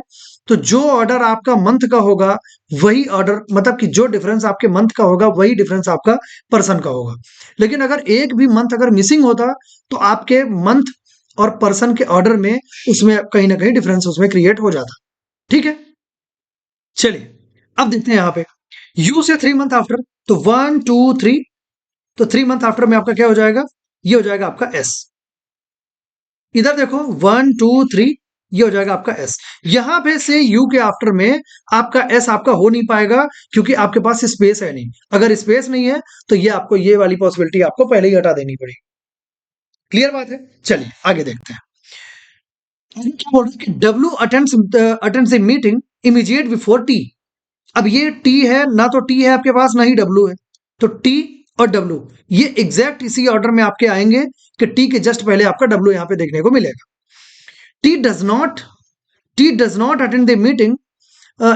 तो जो ऑर्डर आपका मंथ का होगा वही ऑर्डर, मतलब कि जो डिफरेंस आपके मंथ का होगा वही डिफरेंस आपका पर्सन का होगा। लेकिन अगर एक भी मंथ अगर मिसिंग होता तो आपके मंथ और पर्सन के ऑर्डर में उसमें कहीं ना कहीं डिफरेंस उसमें क्रिएट हो जाता। ठीक है, चलिए अब देखते हैं यहाँ पे यू से 3 मंथ आफ्टर, तो 1 2 3, तो 3 मंथ आफ्टर में आपका क्या हो जाएगा, ये हो जाएगा आपका एस। इधर देखो 1 2 3, ये हो जाएगा आपका एस। यहां पे से यू के आफ्टर में आपका एस आपका हो नहीं पाएगा क्योंकि आपके पास स्पेस है नहीं। अगर स्पेस नहीं है तो ये आपको ये वाली पॉसिबिलिटी आपको पहले ही हटा देनी पड़ेगी। क्लियर बात है, चलिए आगे देखते हैं। आगे क्या बोल रहे हैं कि W attends a meeting immediate before T. अब ये टी है ना, तो टी है आपके पास ना ही डब्ल्यू है, तो टी और डब्ल्यू ये एग्जैक्ट इसी ऑर्डर में आपके आएंगे कि टी के जस्ट पहले आपका डब्ल्यू यहां पे देखने को मिलेगा। T does not T does not attend the meeting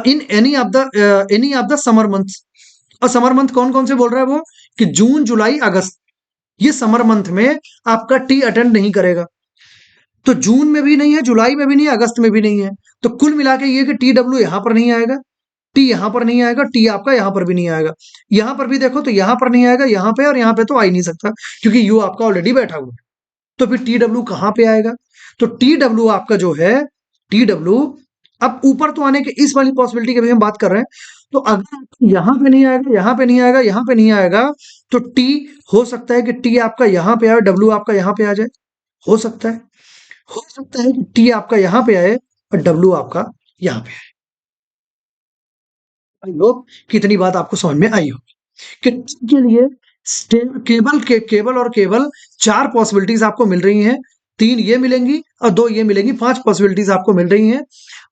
in any of the summer months. और समर मंथ कौन कौन से बोल रहा है वो, कि जून जुलाई अगस्त, ये समर मंथ में आपका टी अटेंड नहीं करेगा। तो जून में भी नहीं है, जुलाई में भी नहीं है, अगस्त में भी नहीं है। तो कुल मिला के ये कि टी डब्ल्यू यहां पर नहीं आएगा, टी यहां पर नहीं आएगा, टी आपका यहां पर भी नहीं आएगा। यहां पर भी देखो तो यहां पर नहीं आएगा, यहां पे और यहां पे तो आ ही नहीं सकता क्योंकि यू आपका ऑलरेडी बैठा हुआ है। तो फिर टी डब्ल्यू कहां पे आएगा, तो टी डब्ल्यू आपका जो है, टी डब्ल्यू अब ऊपर तो आने के इस वाली पॉसिबिलिटी की भी हम बात कर रहे हैं। तो अगर यहां पे नहीं आएगा, यहां पे नहीं आएगा, यहां पे नहीं आएगा, तो टी हो सकता है कि टी आपका यहां पे आए, डब्ल्यू आपका यहां पे आ जाए। हो सकता है, हो सकता है कि टी आपका यहां पे आए और डब्ल्यू आपका यहां पे आए। आई होप कि इतनी बात आपको समझ में आई होगी कि टी के लिए केवल और केवल 4 पॉसिबिलिटीज आपको मिल रही हैं। 3 ये मिलेंगी और 2 ये मिलेंगी, 5 पॉसिबिलिटीज आपको मिल रही हैं।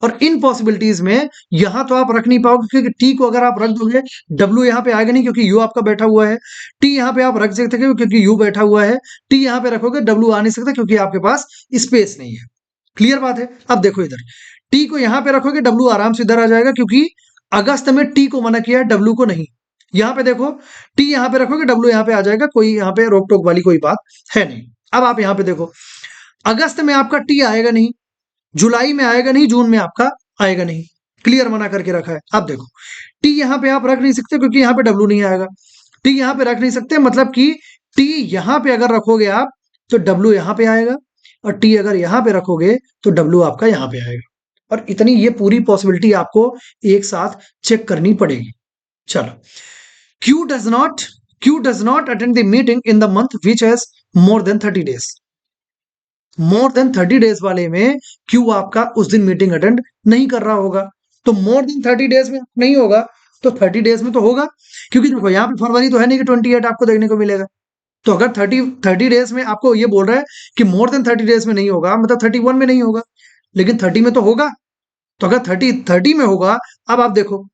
और इन पॉसिबिलिटीज में यहां तो आप रख नहीं पाओगे क्योंकि टी को अगर आप रख दोगे, डब्ल्यू यहां पे आएगा नहीं क्योंकि यू आपका बैठा हुआ है। टी यहां पे आप रख सकते हो क्योंकि यू बैठा हुआ है। टी यहां पे रखोगे, डब्ल्यू आ नहीं सकता क्योंकि आपके पास स्पेस नहीं है। क्लियर बात है। अब देखो इधर टी को यहां पे रखोगे, डब्ल्यू आराम से इधर आ जाएगा क्योंकि अगस्त में टी को मना किया है, डब्ल्यू को नहीं। यहां पे देखो टी यहां पे रखोगे, डब्ल्यू यहां पे आ जाएगा, कोई यहां पे रोक टोक वाली कोई बात है नहीं। अब आप यहां पे देखो अगस्त में आपका टी आएगा नहीं, जुलाई में आएगा नहीं, जून में आपका आएगा नहीं। क्लियर मना करके रखा है। अब देखो टी यहां पे आप रख नहीं सकते क्योंकि यहां पे डब्ल्यू नहीं आएगा। टी यहां पे रख नहीं सकते मतलब कि टी यहां पे अगर रखोगे आप तो डब्ल्यू यहां पे आएगा, और टी अगर यहां पे रखोगे तो डब्ल्यू आपका यहां पे आएगा। और इतनी ये पूरी पॉसिबिलिटी आपको एक साथ चेक करनी पड़ेगी। चलो, Q does not Q does not attend the meeting in the month which has more than 30 days। More than 30 days वाले में क्यू आपका उस दिन मीटिंग अटेंड नहीं कर रहा होगा। तो मोर देन 30 डेज में नहीं होगा तो 30 डेज में तो होगा, क्योंकि देखो यहाँ पे फरवरी तो है नहीं कि 28 आपको देखने को मिलेगा। तो अगर 30 डेज में आपको ये बोल रहा है कि मोर देन 30 डेज में नहीं होगा, मतलब 31 में नहीं होगा, लेकिन 30 में तो होगा। तो अगर 30 में होगा, अब आप देखो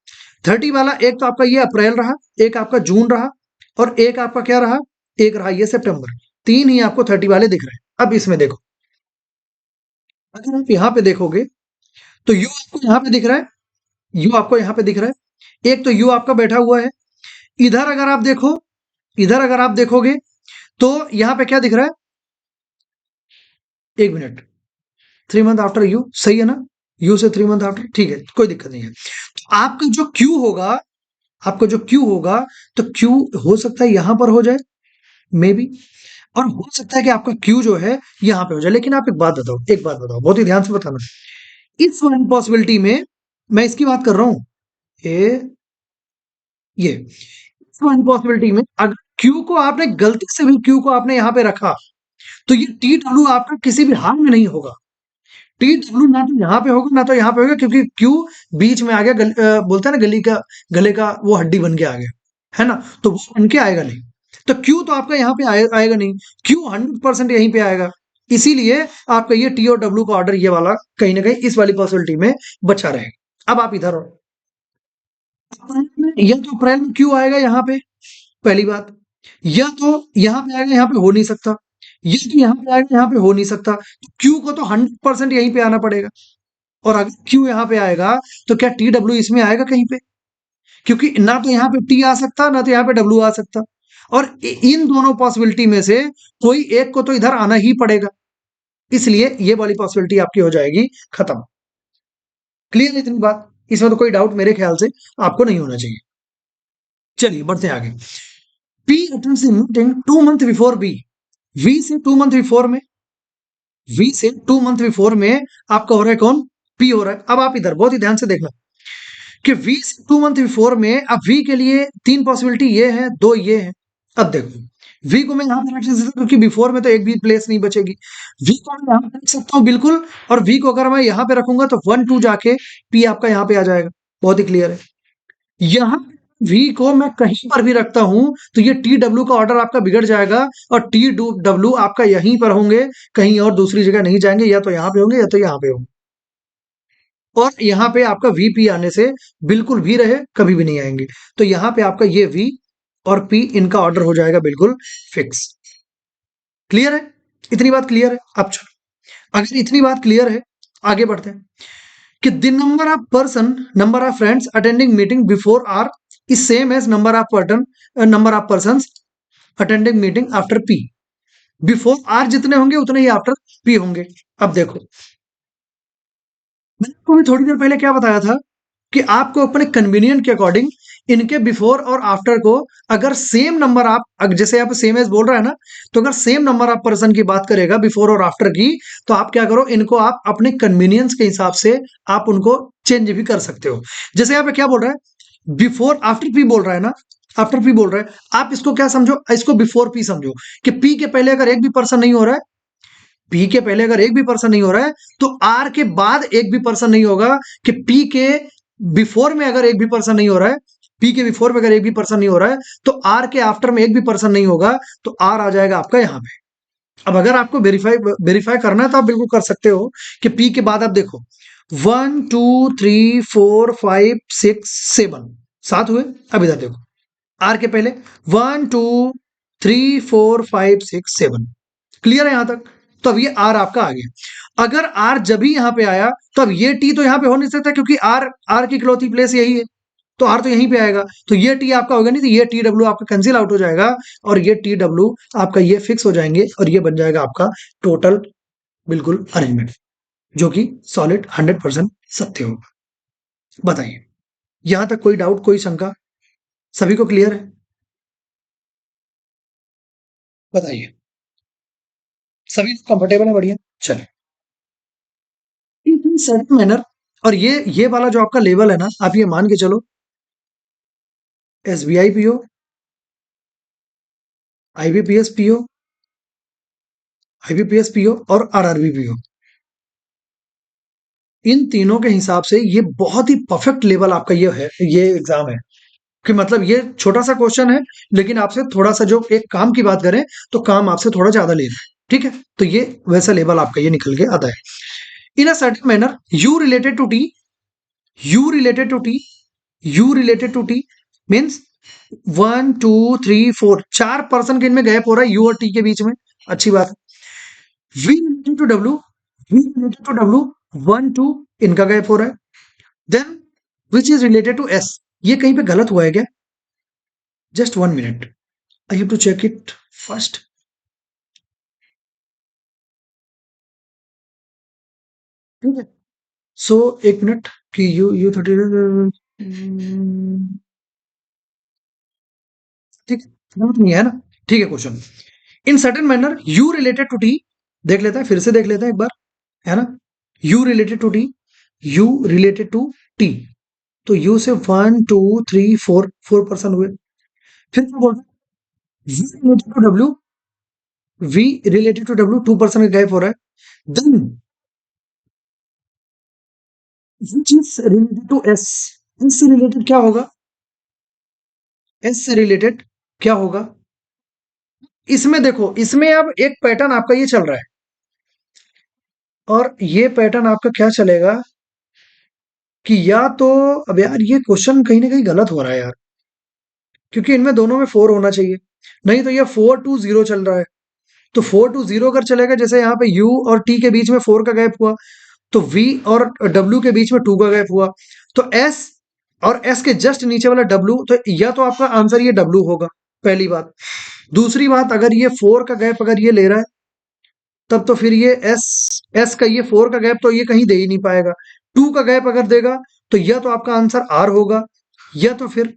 30 वाला एक तो आपका ये अप्रैल रहा, एक आपका जून रहा, और एक आपका क्या रहा, एक रहा ये सितंबर। 3 ही आपको 30 वाले दिख रहे हैं। अब इसमें देखो अगर आप यहाँ पे देखोगे तो यू आपको यहाँ पे दिख रहा है, यू आपको यहाँ पे दिख रहा है, एक तो यू आपका बैठा हुआ है। इधर अगर आप देखो, इधर अगर आप देखोगे तो यहाँ पे क्या दिख रहा है, 1 मिनट, 3 मंथ आफ्टर यू, सही है ना, यू से 3 मंथ आफ्टर, ठीक है, कोई दिक्कत नहीं है। तो आपका जो क्यू होगा, आपका जो क्यू होगा, तो क्यू हो सकता है यहां पर हो जाए मे बी, और हो सकता है कि आपका क्यू जो है यहां पे हो जाए। लेकिन आप एक बात बताओ, एक बात बताओ, बहुत ही ध्यान से बताना, इस वाली पॉसिबिलिटी में मैं इसकी बात कर रहा हूं, ये इस वाली पॉसिबिलिटी में अगर क्यू को आपने गलती से भी क्यू को आपने यहां पे रखा तो ये टी डब्ल्यू आपका किसी भी हाल में नहीं होगा। टी डब्ल्यू ना तो यहाँ पे होगा ना तो यहाँ पे होगा, क्योंकि क्यू बीच में आ गया, बोलते हैं ना गली का, गले का वो हड्डी बन के आ गया, है ना, तो वो बन के आएगा नहीं। तो क्यू तो आपका यहाँ पे आएगा नहीं, क्यू 100% यहीं पे आएगा। इसीलिए आपका ये टी और डब्ल्यू का ऑर्डर ये वाला कहीं ना कहीं इस वाली पॉसिबिलिटी में बचा रहेगा। अब आप इधर हो, या तो अप्रैल में क्यू आएगा यहाँ पे, पहली बात, या तो यहाँ पे आएगा, यहाँ पे हो नहीं सकता, ये तो यहाँ पे आएगा, यहाँ पे हो नहीं सकता। तो क्यू को तो 100% यहीं पे आना पड़ेगा। और अगर क्यू यहाँ पे आएगा तो क्या टी डब्ल्यू इसमें आएगा कहीं पे, क्योंकि ना तो यहाँ पे टी आ सकता ना तो यहाँ पे डब्ल्यू आ सकता। और इन दोनों पॉसिबिलिटी में से कोई एक को तो इधर आना ही पड़ेगा, इसलिए ये वाली पॉसिबिलिटी आपकी हो जाएगी खत्म। क्लियर है इतनी बात? इसमें तो कोई डाउट मेरे ख्याल से आपको नहीं होना चाहिए। चलिए बढ़ते हैं आगे। P attends the meeting 2 month before B. V से 2 मंथ बिफोर में, वी से 2 मंथ बिफोर में आपका हो रहा है कौन? पी हो रहा है। अब आप इधर बहुत ही ध्यान से देखना कि वी से 2 मंथ बिफोर में, अब वी के लिए तीन पॉसिबिलिटी ये है, दो ये है। अब देखो, वी को मैं यहाँ पे रख सकता हूँ क्योंकि बिफोर में तो एक भी प्लेस नहीं बचेगी। वी को मैं यहाँ पे रख सकता हूँ बिल्कुल, और वी को अगर मैं यहाँ पे रखूंगा तो 1 2 जाके पी आपका यहाँ पे आ जाएगा। बहुत ही क्लियर है। यहाँ वी को मैं कहीं पर भी रखता हूं तो ये टी डब्ल्यू का ऑर्डर आपका बिगड़ जाएगा, और टी डब्ल्यू आपका यहीं पर होंगे, कहीं और दूसरी जगह नहीं जाएंगे, या तो यहाँ पे होंगे या तो यहाँ पे होंगे। और यहाँ पे आपका वीपी आने से बिल्कुल भी रहे, कभी भी नहीं आएंगे। तो यहाँ पे आपका ये वी और पी इनका ऑर्डर हो जाएगा बिल्कुल फिक्स। क्लियर है? इतनी बात क्लियर है? अब चलो, अगर इतनी बात क्लियर है, आगे बढ़ते हैं कि the number of friends attending meeting before R is same as number of person attending meeting after P. Before R जितने होंगे उतने ही आफ्टर पी होंगे। अब देखो, मैंने आपको भी थोड़ी देर पहले क्या बताया था कि आपको अपने कन्वीनियंट के अकॉर्डिंग इनके बिफोर और आफ्टर को, अगर सेम नंबर आप, जैसे आप सेम एज बोल रहा है ना, तो अगर सेम नंबर ऑफ पर्सन की बात करेगा बिफोर और आफ्टर की, तो आप क्या करो, इनको आप अपने कन्वीनियंस के हिसाब से आप उनको चेंज भी कर सकते हो। जैसे यहाँ पे क्या बोल रहा है, बिफोर आफ्टर पी बोल रहा है ना, आफ्टर पी बोल रहा है, आप इसको क्या समझो, इसको बिफोर पी समझो कि पी के पहले अगर एक भी पर्सन नहीं हो रहा है, पी के पहले अगर एक भी पर्सन नहीं हो रहा है, तो आर के बाद एक भी पर्सन नहीं होगा। कि पी के बिफोर में अगर एक भी पर्सन नहीं हो रहा है, पी के बिफोर में अगर एक भी पर्सन नहीं हो रहा है, तो आर के आफ्टर में एक भी पर्सन नहीं होगा, तो आर आ जाएगा आपका यहाँ पे। अब अगर आपको वेरीफाई करना है तो आप बिल्कुल कर सकते हो कि पी के बाद आप देखो 1 2 3 4 5 6 7 सात हुए। अब इधर देखो, आर के पहले 1 2 3 4 5 6 7। क्लियर है यहां तक? तो अब ये आर आपका आ गया। अगर आर जब भी यहां पे आया, तो अब ये टी तो यहां पे हो नहीं सकता क्योंकि आर आर की इकलौती प्लेस यही है, तो आर तो यहीं पे आएगा। तो ये टी आपका होगा नहीं, तो ये टी डब्ल्यू आपका कैंसिल आउट हो जाएगा, और ये टी डब्ल्यू आपका ये फिक्स हो जाएंगे, और ये बन जाएगा आपका टोटल बिल्कुल अरेंजमेंट, जो कि सॉलिड 100% सत्य होगा। बताइए, यहां तक कोई डाउट, कोई शंका? सभी को क्लियर है? बताइए, सभी कंफर्टेबल है? बढ़िया। चलिए, सर्टेन मैनर, और ये वाला जो आपका लेवल है ना, आप ये मान के चलो, SBI PO, IBPS PO, IBPS PO और आरआरबी पीओ, इन तीनों के हिसाब से ये बहुत ही परफेक्ट लेवल आपका ये है, ये एग्जाम है। कि मतलब ये छोटा सा क्वेश्चन है, लेकिन आपसे थोड़ा सा, जो एक काम की बात करें तो काम आपसे थोड़ा ज्यादा ले रहा है, ठीक है? तो ये वैसा लेवल आपका ये निकल के आता है। In a certain manner U related to T, U related to T, U related to T means 1 2 3 4 चार पर्सन के इनमें गैप हो रहा है यू और टी के बीच में। अच्छी बात है। V related to W, V related to W, 1 2 इनका गैप हो रहा है। Then which is related to S, ये कहीं पे गलत हुआ है क्या? Just 1 minute, I have to check it first. ठीक है, सो एक मिनट कि यू यू 30, ठीक है, गलत नहीं है ना? ठीक है, question in certain manner U related to T, देख लेते हैं, फिर से देख लेते हैं एक बार, है ना? U related to T, U related to T, तो यू से 1 2 3 4 4 पर्सन हुए। फिर क्या बोल रहे हैं, V related to W, V related to W 2 person का गैप हो रहा है। Then which is related to S, S से रिलेटेड क्या होगा, एस से रिलेटेड क्या होगा? इसमें देखो, इसमें अब एक पैटर्न आपका ये चल रहा है, और ये पैटर्न आपका क्या चलेगा कि या तो, अब यार ये क्वेश्चन कहीं ना कहीं गलत हो रहा है यार, क्योंकि इनमें दोनों में 4 होना चाहिए, नहीं तो ये 4 2 0 चल रहा है। तो 4 2 0 अगर चलेगा, जैसे यहाँ पे u और t के बीच में 4 का गैप हुआ, तो v और w के बीच में 2 का गैप हुआ, तो s और s के जस्ट नीचे वाला w, तो या तो आपका आंसर ये w होगा, पहली बात। दूसरी बात, अगर ये 4 का गैप अगर ये ले रहा है, तब तो फिर ये s का ये 4 का गैप तो ये कहीं दे ही नहीं पाएगा, टू का गैप अगर देगा तो या तो आपका आंसर आर होगा, या तो फिर,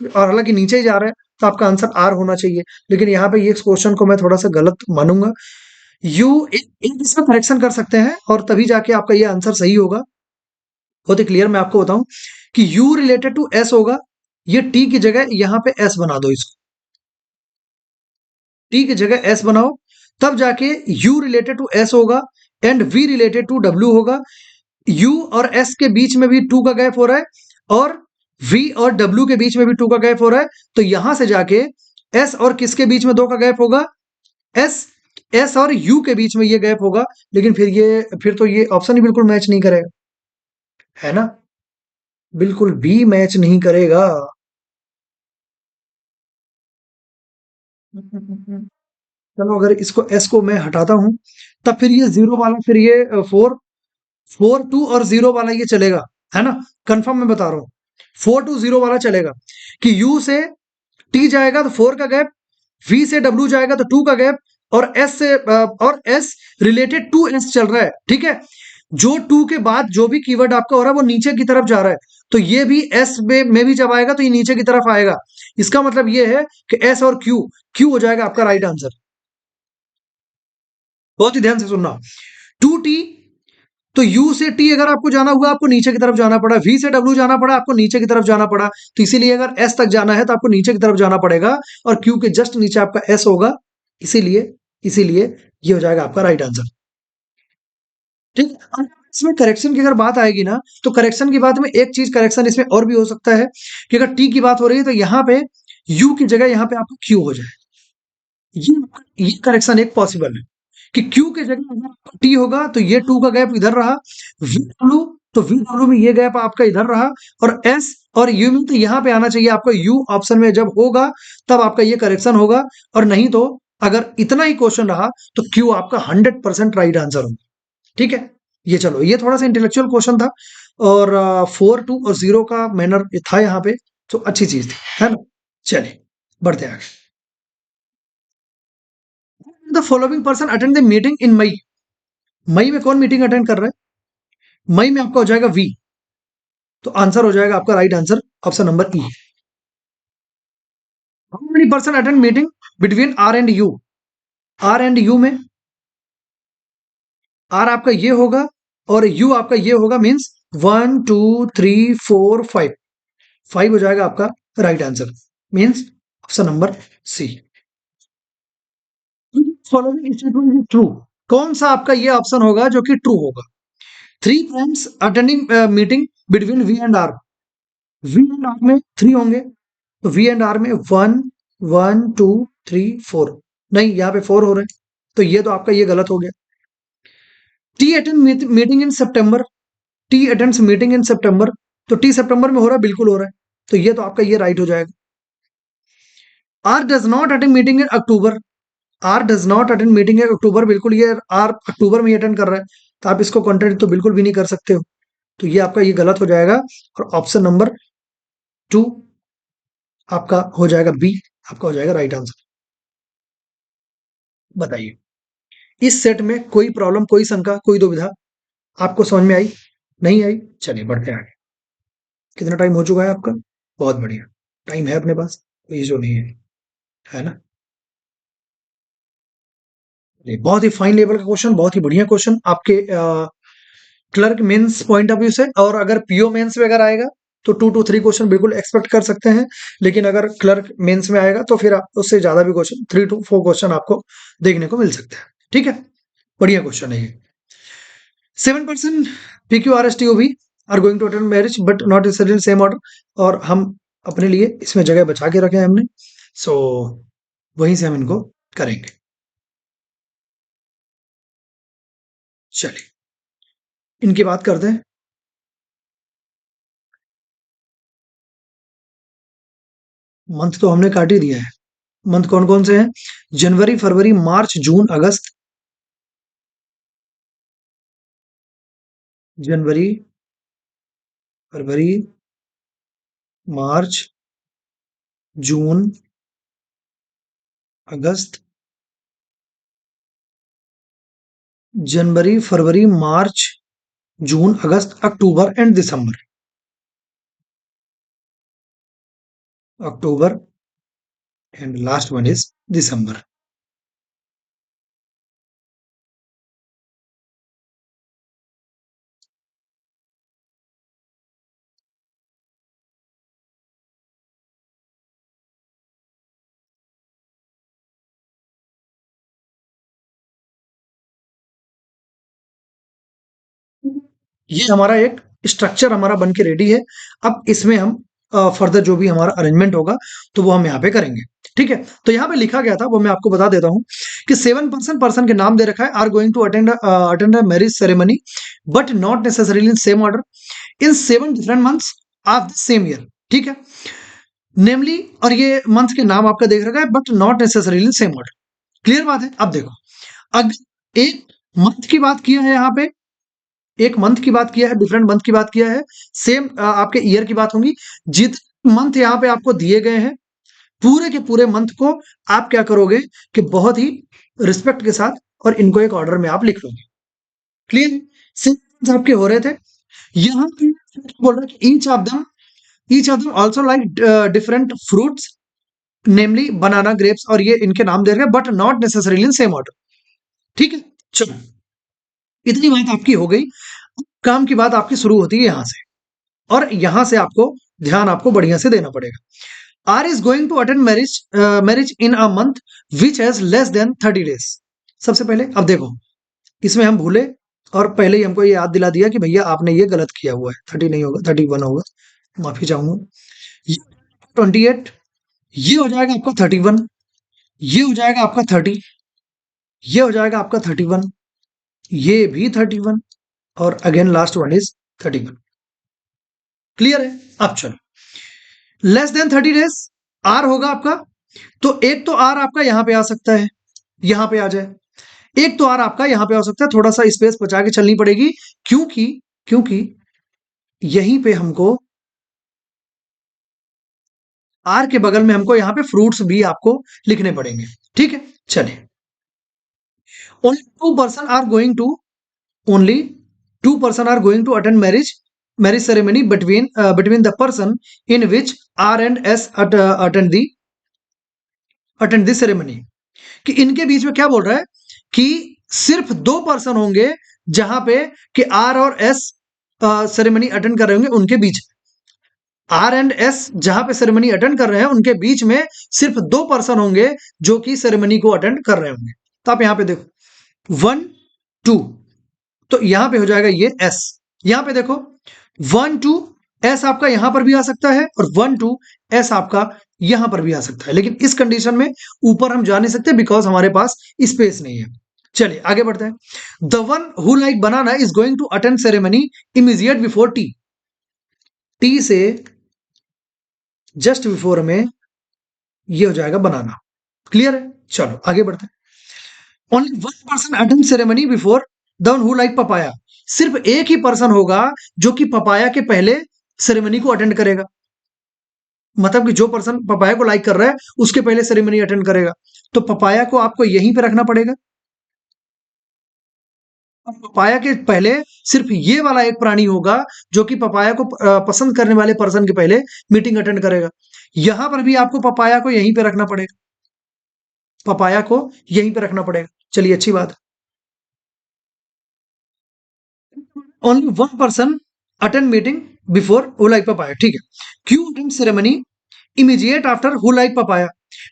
और हालांकि नीचे ही जा रहा है तो आपका आंसर आर होना चाहिए, लेकिन यहाँ पे ये क्वेश्चन को मैं थोड़ा सा गलत मानूंगा। यू एक इसमें करेक्शन कर सकते हैं और तभी जाके आपका ये आंसर सही होगा। बहुत ही क्लियर मैं आपको बताऊं कि यू रिलेटेड टू एस होगा, ये टी की जगह यहाँ पे एस बना दो, इसको टी की जगह एस बनाओ, तब जाके यू रिलेटेड टू एस होगा and V related to W होगा। यू और एस के बीच में भी टू का गैप हो रहा है, और वी और डब्ल्यू के बीच में भी टू का गैप हो रहा है, तो यहां से जाके एस और किसके बीच में दो का गैप होगा, एस एस और यू के बीच में ये गैप होगा। लेकिन फिर तो ये ऑप्शन ही बिल्कुल मैच नहीं करेगा, है ना, बिल्कुल भी मैच नहीं करेगा। चलो अगर इसको एस को मैं हटाता हूं, तब फिर ये जीरो वाला, फिर ये फोर फोर टू और जीरो वाला ये चलेगा, है ना, कंफर्म मैं बता रहा हूँ, फोर टू जीरो वाला चलेगा कि यू से टी जाएगा तो फोर का गैप, वी से डब्ल्यू जाएगा तो टू का गैप, और एस से और एस रिलेटेड टू एस चल रहा है, ठीक है। जो टू के बाद जो भी कीवर्ड आपका हो रहा है वो नीचे की तरफ जा रहा है, तो ये भी एस में भी जब आएगा तो ये नीचे की तरफ आएगा। इसका मतलब ये है कि एस और क्यू, क्यू हो जाएगा आपका राइट आंसर। बहुत ही ध्यान से सुनना, टू टी, तो यू से टी अगर आपको जाना हुआ आपको नीचे की तरफ जाना पड़ा, वी से डब्ल्यू जाना पड़ा आपको नीचे की तरफ जाना पड़ा, तो इसीलिए अगर एस तक जाना है तो आपको नीचे की तरफ जाना पड़ेगा, और क्यू के जस्ट नीचे आपका एस होगा, इसीलिए इसीलिए ये हो जाएगा आपका राइट आंसर। ठीक है, और इसमें करेक्शन की अगर बात आएगी ना, तो करेक्शन की बात में एक चीज करेक्शन इसमें और भी हो सकता है कि अगर टी की बात हो रही है तो यहाँ पे यू की जगह यहाँ पे आपका क्यू हो जाए, ये करेक्शन एक पॉसिबल है कि क्यू के जगह अगर टी होगा तो ये टू का गैप इधर रहा, वी डब्ल्यू तो वी डब्ल्यू में ये गैप आपका इधर रहा, और एस और यू में तो यहाँ पे आना चाहिए आपका यू ऑप्शन में जब होगा तब आपका ये करेक्शन होगा, और नहीं तो अगर इतना ही क्वेश्चन रहा तो क्यू आपका 100% राइट आंसर होगा। ठीक है, ये चलो ये थोड़ा सा इंटेलेक्चुअल क्वेश्चन था, और फोर टू और जीरो का मैनर था यहाँ पे, तो अच्छी चीज थी, है ना। चलिए बढ़ते हैं आगे। The following person attend the meeting in May, मई में कौन मीटिंग अटेंड कर रहा है, मई में आपका हो जाएगा वी, तो आंसर हो जाएगा आपका right answer option number E. How many person attend meeting between R and U, R and U में आर आपका ये होगा और यू आपका ये होगा, means one two three four five, five हो जाएगा आपका right answer, means option number C. Following statement is true, कौन सा आपका ये ऑप्शन होगा जो कि ट्रू होगा। Three friends attending meeting between V and R, V and R में थ्री होंगे, तो वी एंड आर में one one two three four, नहीं यहाँ पे फोर हो रहे हैं, तो ये तो आपका ये गलत हो गया। T attend meeting in September, T attends meeting in September, तो टी सितंबर में हो रहा है, बिल्कुल हो रहा है, तो ये तो आपका ये राइट हो जाएगा। R does not attend meeting in October, R does not attend meeting in October, बिल्कुल ये आर अक्टूबर में अटेंड कर रहा है, तो आप इसको कॉन्ट्रेडिक्ट तो बिल्कुल भी नहीं कर सकते हो, तो ये आपका ये गलत हो जाएगा, और ऑप्शन नंबर टू आपका हो जाएगा बी, आपका हो जाएगा राइट आंसर। बताइए, इस सेट में कोई प्रॉब्लम, कोई शंका, कोई दुविधा आपको समझ में आई, नहीं आई, चलिए बढ़ते हैं आगे। कितना टाइम हो चुका है आपका, बहुत बढ़िया टाइम है अपने पास, कोई इशू नहीं है ना। ये बहुत ही फाइन लेवल का क्वेश्चन, बहुत ही बढ़िया क्वेश्चन आपके clerk mains point of view से, और अगर पीओ मेंस में अगर आएगा तो टू टू थ्री क्वेश्चन बिल्कुल एक्सपेक्ट कर सकते हैं, लेकिन अगर क्लर्क मेंस में आएगा तो फिर उससे ज्यादा भी question, three two four question आपको देखने को मिल सकते हैं। ठीक है, बढ़िया क्वेश्चन है ये। 7% PQRSTOV are going to attend marriage but not in same order, और हम अपने लिए इसमें जगह बचा के रखे हैं हमने, सो वहीं से हम इनको करेंगे। चलिए इनकी बात करते हैं। मंथ तो हमने काट ही दिया है, मंथ कौन कौन से हैं, जनवरी फरवरी मार्च जून अगस्त, जनवरी फरवरी मार्च जून अगस्त, जनवरी फरवरी मार्च जून, अगस्त, October and December. October and last one is December. ये हमारा एक स्ट्रक्चर हमारा बन के रेडी है। अब इसमें हम फर्दर जो भी हमारा अरेंजमेंट होगा तो वो हम यहाँ पे करेंगे। ठीक है, तो यहाँ पे लिखा गया था वो मैं आपको बता देता हूँ कि 7 पर्सन पर्सन के नाम दे रखा है, are going to attend a marriage ceremony but not necessarily in same order in 7 different months of the same year. ठीक है, नेमली, और ये मंथ के नाम आपका देख रखा है but not necessarily in same order. Clear बात है। अब देखो, अगर एक मंथ की बात किया है यहाँ पे, एक मंथ की बात किया है, डिफरेंट मंथ की बात किया है, सेम आपके ईयर की बात होगी। जितने मंथ यहाँ पे आपको दिए गए हैं पूरे के पूरे मंथ को आप क्या करोगे कि बहुत ही रिस्पेक्ट के साथ और इनको एक ऑर्डर में आप लिख लोगे। क्लियर, सिंपल आपके हो रहे थे। यहाँ पे बोल रहा है कि each of them also like different fruits namely banana, grapes, और ये इनके नाम दे रहे हैं but not necessarily in same order. ठीक है, चलो इतनी बात आपकी हो गई। काम की बात आपकी शुरू होती है यहाँ से, और यहां से आपको ध्यान आपको बढ़िया से देना पड़ेगा। R is going to attend marriage in a month which has less than 30 days. सबसे पहले अब देखो, इसमें हम भूले और पहले ही हमको ये याद दिला दिया कि भैया आपने ये गलत किया हुआ है, 30 नहीं होगा, 31 होगा, माफी चाहूंगा। 28, ये हो जाएगा आपका 31, ये हो जाएगा आपका 30, ये हो जाएगा आपका 31, ये भी 31, और again last one is 31। Clear है। अब चलो, लेस देन 30 डेज आर होगा आपका, तो एक तो आर आपका यहां पे आ सकता है, यहां पे आ जाए, एक तो आर आपका यहां पे आ सकता है, थोड़ा सा स्पेस बचा के चलनी पड़ेगी, क्योंकि क्योंकि यहीं पे हमको आर के बगल में हमको यहां पे फ्रूट्स भी आपको लिखने पड़ेंगे। ठीक है, चलिए, only two person are going to only two person are going to attend marriage ceremony between the person in which R and S attend this ceremony. कि इनके बीच में क्या बोल रहा है कि सिर्फ 2 पर्सन होंगे जहां पे कि आर और एस सेरेमनी अटेंड कर रहे होंगे, उनके बीच आर एंड एस जहां पे सेरेमनी अटेंड कर रहे हैं उनके बीच में सिर्फ 2 पर्सन होंगे जो कि सेरेमनी को अटेंड कर रहे होंगे। तो आप यहां पे देखो 1 2, तो यहां पे हो जाएगा ये एस। यहां पे देखो 1 2 एस आपका यहां पर भी आ सकता है और 1 2 एस आपका यहां पर भी आ सकता है, लेकिन इस कंडीशन में ऊपर हम जा नहीं सकते बिकॉज हमारे पास स्पेस नहीं है। चलिए आगे बढ़ते हैं। The one who like banana is going to attend ceremony immediate before T. T से जस्ट बिफोर में ये हो जाएगा बनाना। क्लियर है, चलो आगे बढ़ते हैं। Only 1 person attend ceremony before the one who like papaya. सिर्फ एक ही पर्सन होगा जो कि पपाया के पहले सेरेमनी को अटेंड करेगा, मतलब कि जो पर्सन पपाया को लाइक कर रहा है उसके पहले सेरेमनी अटेंड करेगा, तो पपाया को आपको यहीं पे रखना पड़ेगा। पपाया के पहले सिर्फ ये वाला एक प्राणी होगा जो कि पपाया को पसंद करने वाले पर्सन के पहले मीटिंग अटेंड करेगा। यहां पर भी आपको पपाया को यहीं पे रखना पड़ेगा, पपाया को यहीं पे रखना पड़ेगा। चलिए अच्छी बात। Only 1 person attend meeting before who like papaya. ठीक है, Q attend ceremony immediate after who like papaya.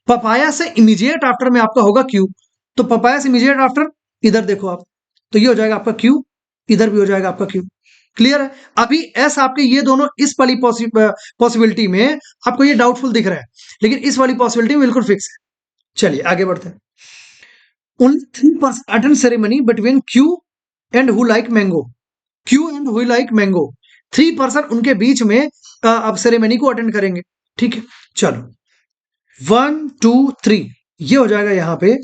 Papaya से इमीजिएट आफ्टर में आपका होगा क्यू, तो पपाया से इमीजिएट आफ्टर इधर देखो आप, तो ये हो जाएगा आपका क्यू, इधर भी हो जाएगा आपका क्यू। क्लियर है। अभी एस आपके ये दोनों इस वाली पॉसिबिलिटी में आपको ये डाउटफुल दिख रहा है, लेकिन इस वाली पॉसिबिलिटी में बिल्कुल फिक्स है। चलिए आगे बढ़ते हैं। Only 3 person attend ceremony between Q and who like mango. Q and who like mango, 3 person उनके बीच में अब सेरेमनी को अटेंड करेंगे। ठीक है, चलो 1 2 3, ये हो जाएगा यहाँ पे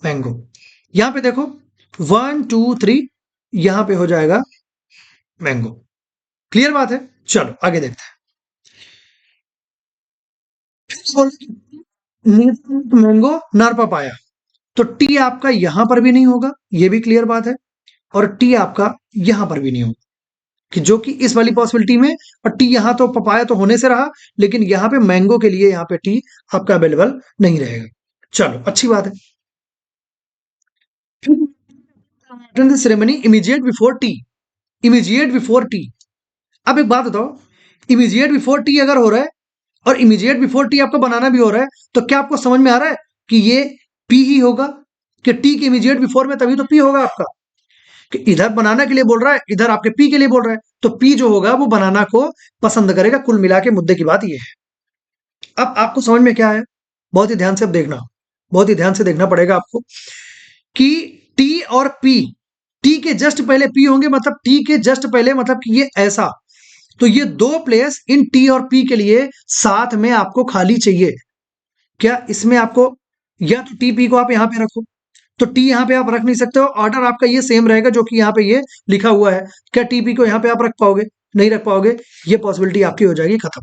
मैंगो। यहाँ पे देखो 1 2 3, यहाँ पे हो जाएगा मैंगो। क्लियर बात है, चलो आगे देखते हैं। मैंगो नार पपाया, तो टी आपका यहां पर भी नहीं होगा, ये भी क्लियर बात है। और टी आपका यहां पर भी नहीं होगा, कि जो कि इस वाली पॉसिबिलिटी में, और टी यहां तो पपाया तो होने से रहा, लेकिन यहां पे मैंगो के लिए यहां पे टी आपका अवेलेबल नहीं रहेगा। चलो अच्छी बात है। Attend the ceremony immediate before T, immediate before T. अब एक बात बताओ, इमीडिएट बिफोर टी अगर हो रहा है और इमीडिएट बिफोर टी आपको बनाना भी हो रहा है, तो क्या आपको समझ में आ रहा है कि ये पी ही होगा, कि टी के इमीडिएट बिफोर में तभी तो पी होगा आपका, कि इधर बनाना के लिए बोल रहा है, इधर आपके पी के लिए बोल रहा है, तो पी जो होगा वो बनाना को पसंद करेगा। कुल मिला के मुद्दे की बात ये है। अब आपको समझ में क्या है, बहुत ही ध्यान से अब देखना, बहुत ही ध्यान से देखना पड़ेगा आपको, कि टी और पी, टी के जस्ट पहले पी होंगे, मतलब टी के जस्ट पहले, मतलब कि ये ऐसा, तो ये दो प्लेस इन टी और पी के लिए साथ में आपको खाली चाहिए। क्या इसमें आपको, या तो टी पी को आप यहां पे रखो, तो टी यहां पे आप रख नहीं सकते हो, ऑर्डर आपका ये सेम रहेगा जो कि यहां पे ये लिखा हुआ है। क्या टीपी को यहां पे आप रख पाओगे? नहीं रख पाओगे, ये पॉसिबिलिटी आपकी हो जाएगी खत्म।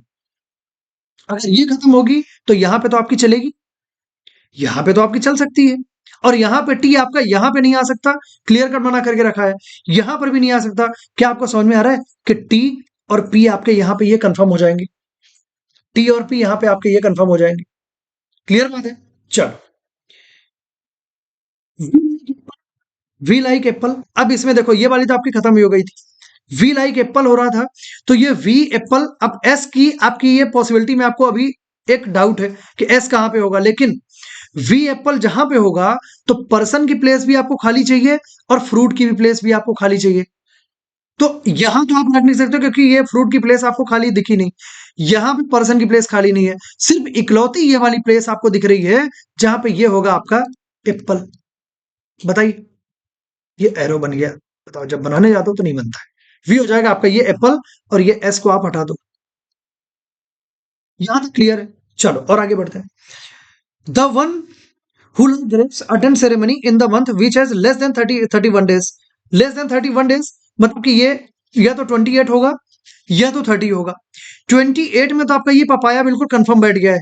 अगर ये खत्म होगी तो यहां पे तो आपकी चलेगी, यहां पे तो आपकी चल सकती है, और यहां पे टी आपका यहां पे नहीं आ सकता, क्लियर कट मना करके रखा है, यहां पर भी नहीं आ सकता। क्या आपको समझ में आ रहा है कि टी और पी आपके यहां पे ये कंफर्म हो जाएंगे, टी और पी यहां पे आपके ये कंफर्म हो जाएंगे, क्लियर बात है। चलो, वी लाइक एप्पल, अब इसमें देखो ये वाली तो आपकी खत्म ही हो गई थी, वी लाइक एप्पल हो रहा था, तो ये वी एप्पल, अब एस की आपकी ये पॉसिबिलिटी में आपको अभी एक डाउट है कि एस कहां पे होगा, लेकिन वी एप्पल जहां पे होगा तो पर्सन की प्लेस भी आपको खाली चाहिए और फ्रूट की भी प्लेस भी आपको खाली चाहिए। तो यहां तो आप रख नहीं सकते क्योंकि ये फ्रूट की प्लेस आपको खाली दिखी नहीं, यहां पे पर्सन की प्लेस खाली नहीं है, सिर्फ इकलौती ये वाली प्लेस आपको दिख रही है जहां पे ये होगा आपका एप्पल। बताइए, ये एरो बन गया, बताओ जब बनाने जाते हो तो नहीं बनता है। वी हो जाएगा आपका ये एप्पल, और ये एस को आप हटा दो। यहां तक क्लियर है? चलो और आगे बढ़ते हैं। The one who grapes attend ceremony in the month which has less then 31 days, less than 31 days, मतलब कि ये या तो 28 होगा या तो 30 होगा। 28 में तो आपका ये पपाया बिल्कुल कंफर्म बैठ गया है,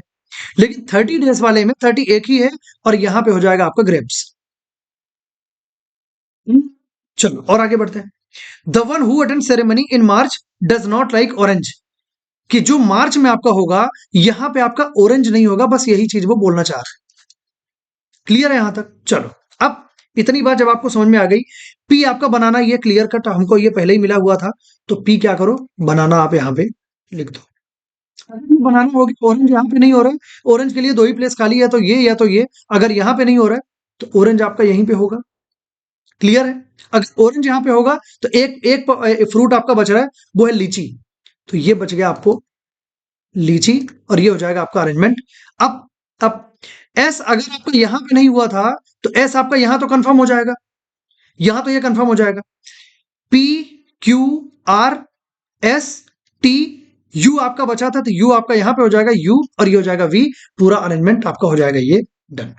लेकिन 30 days वाले में 30 एक ही है, और यहां पे हो जाएगा आपका ग्रेप्स। चलो और आगे बढ़ते हैं। The one who attend ceremony in March does not like orange, कि जो मार्च में आपका होगा यहां पे आपका ऑरेंज नहीं होगा, बस यही चीज वो बोलना चाह रहे हैं। क्लियर है यहां तक? चलो, अब इतनी बात जब आपको समझ में आ गई, पी आपका बनाना ये क्लियर कट हमको ये पहले ही मिला हुआ था, तो पी क्या करो, बनाना आप यहां पे लिख दो। अगर बनाना होगी, ऑरेंज यहां पे नहीं हो रहा है, ऑरेंज के लिए दो ही प्लेस खाली है, तो ये या तो ये, अगर यहां पे नहीं हो रहा है तो ऑरेंज आपका यहीं पे होगा। क्लियर है? अगर ऑरेंज यहां पे होगा तो एक एक फ्रूट आपका बच रहा है, वो है लीची, तो ये बच गया आपको लीची, और ये हो जाएगा आपका अरेंजमेंट। अब एस अगर आपका यहां पे नहीं हुआ था, तो एस आपका यहां तो कंफर्म हो जाएगा, यहां तो ये कंफर्म हो जाएगा। P Q R S T, you आपका बचा था, तो यू आपका यहां पे हो जाएगा यू, और ये हो जाएगा वी, पूरा अरेंजमेंट आपका हो जाएगा ये डन।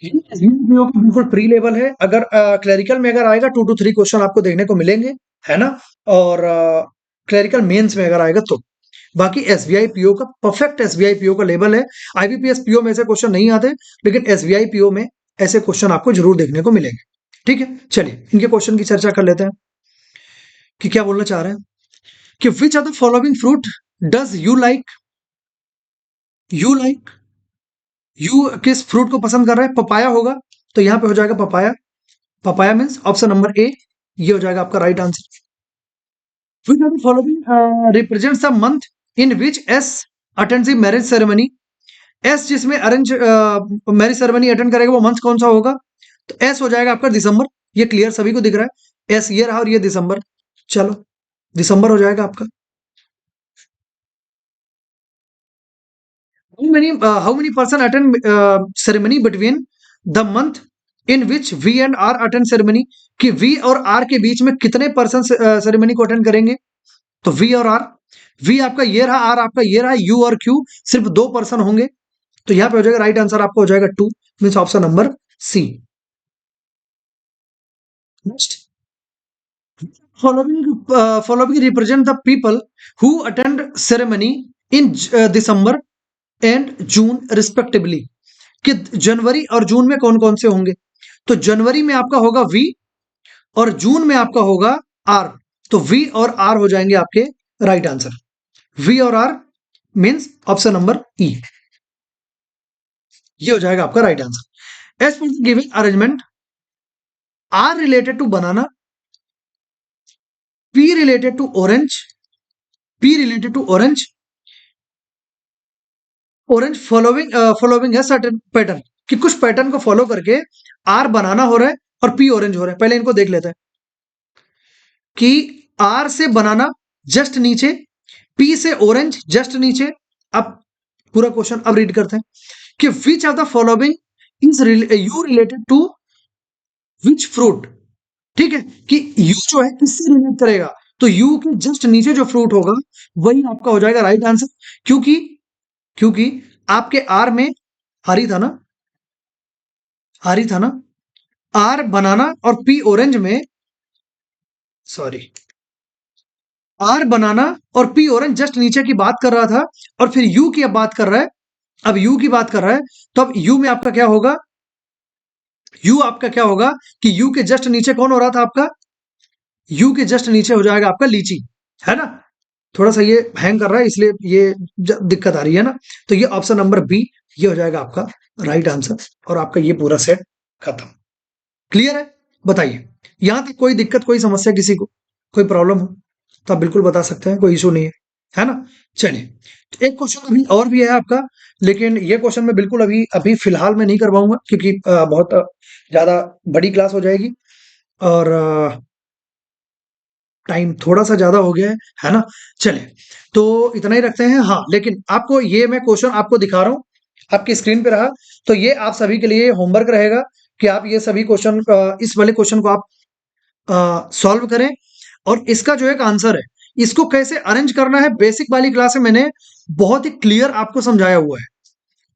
बिल्कुल प्री लेवल है, अगर क्लरिकल में अगर आएगा 2 to 3 क्वेश्चन आपको देखने को मिलेंगे, है ना, और क्लरिकल मेंस में अगर आएगा तो, बाकी एसबीआई पीओ का परफेक्ट एसबीआई पीओ का लेवल है। आईबीपीएस पीओ में ऐसे क्वेश्चन नहीं आते, लेकिन एसबीआई पीओ में ऐसे क्वेश्चन आपको जरूर देखने को मिलेंगे। ठीक है, चलिए इनके क्वेश्चन की चर्चा कर लेते हैं कि क्या बोलना चाह रहे हैं। कि which are the following fruit does U like, U किस फ्रूट को पसंद कर रहा है? पपाया होगा, तो यहां पे हो जाएगा papaya, papaya means option number A, ये हो जाएगा आपका right answer. Which are the following represents the month in which S attends the marriage ceremony, S जिसमें अरेंज मैरिज सेरेमनी अटेंड करेगा वो मंथ कौन सा होगा? तो एस हो जाएगा आपका दिसंबर, ये क्लियर सभी को दिख रहा है, एस ये रहा और ये दिसंबर। चलो, दिसंबर हो जाएगा आपका। How many person attend ceremony between the month in which V and R attend ceremony, कि वी और आर के बीच में कितने पर्सन सेरेमनी को अटेंड करेंगे? तो वी और आर, वी आपका ये रहा, आर आपका ये रहा, यू और क्यू सिर्फ 2 पर्सन होंगे, तो यहां पे हो जाएगा राइट आंसर आपको हो जाएगा 2, means option number C. Next, following represent the people who attend ceremony in December and June respectively, कि जनवरी और जून में कौन कौन से होंगे। तो जनवरी में आपका होगा वी और जून में आपका होगा आर। तो वी और आर हो जाएंगे आपके राइट आंसर। वी और R means option number E, ये हो जाएगा आपका right answer. As per given arrangement, R related to banana, P related to orange, P related to orange, orange following है सर्टेन पैटर्न, कि कुछ पैटर्न को follow करके आर बनाना हो रहा है और पी ऑरेंज हो रहा है। पहले इनको देख लेते हैं कि आर से बनाना जस्ट नीचे, पी से ऑरेंज जस्ट नीचे। अब पूरा क्वेश्चन अब रीड करते हैं कि which of the following is U related to which fruit. ठीक है, कि यू जो है किससे रिलेट करेगा, तो यू के जस्ट नीचे जो फ्रूट होगा वही आपका हो जाएगा राइट आंसर। क्योंकि क्योंकि आपके आर में आर ही था ना, आर ही था ना, आर बनाना और पी ऑरेंज में, सॉरी, आर बनाना और पी ऑरेंज जस्ट नीचे की बात कर रहा था और फिर यू की अब बात कर रहा है। अब यू की बात कर रहा है तो अब यू में आपका क्या होगा, यू आपका क्या होगा कि यू के जस्ट नीचे कौन हो रहा था आपका, यू के जस्ट नीचे हो जाएगा आपका लीची, है ना। थोड़ा सा ये हैंग कर रहा है इसलिए ये दिक्कत आ रही है ना। तो ये ऑप्शन नंबर बी, ये हो जाएगा आपका राइट आंसर और आपका ये पूरा सेट खत्म। क्लियर है, बताइए यहां तक कोई दिक्कत, कोई समस्या, किसी को कोई प्रॉब्लम हो तो आप बिल्कुल बता सकते हैं, कोई इशू नहीं है ना। चलिए, तो एक क्वेश्चन अभी और भी है आपका, लेकिन ये क्वेश्चन मैं बिल्कुल अभी अभी फिलहाल में नहीं करवाऊंगा क्योंकि बहुत ज्यादा बड़ी क्लास हो जाएगी और टाइम थोड़ा सा ज्यादा हो गया है ना। चलिए, तो इतना ही रखते हैं। हाँ, लेकिन आपको ये मैं क्वेश्चन आपको दिखा रहा हूँ, आपकी स्क्रीन पे रहा, तो ये आप सभी के लिए होमवर्क रहेगा कि आप ये सभी क्वेश्चन, इस वाले क्वेश्चन को आप सॉल्व करें और इसका जो एक आंसर है इसको कैसे अरेंज करना है, बेसिक वाली क्लास में मैंने बहुत ही क्लियर आपको समझाया हुआ है।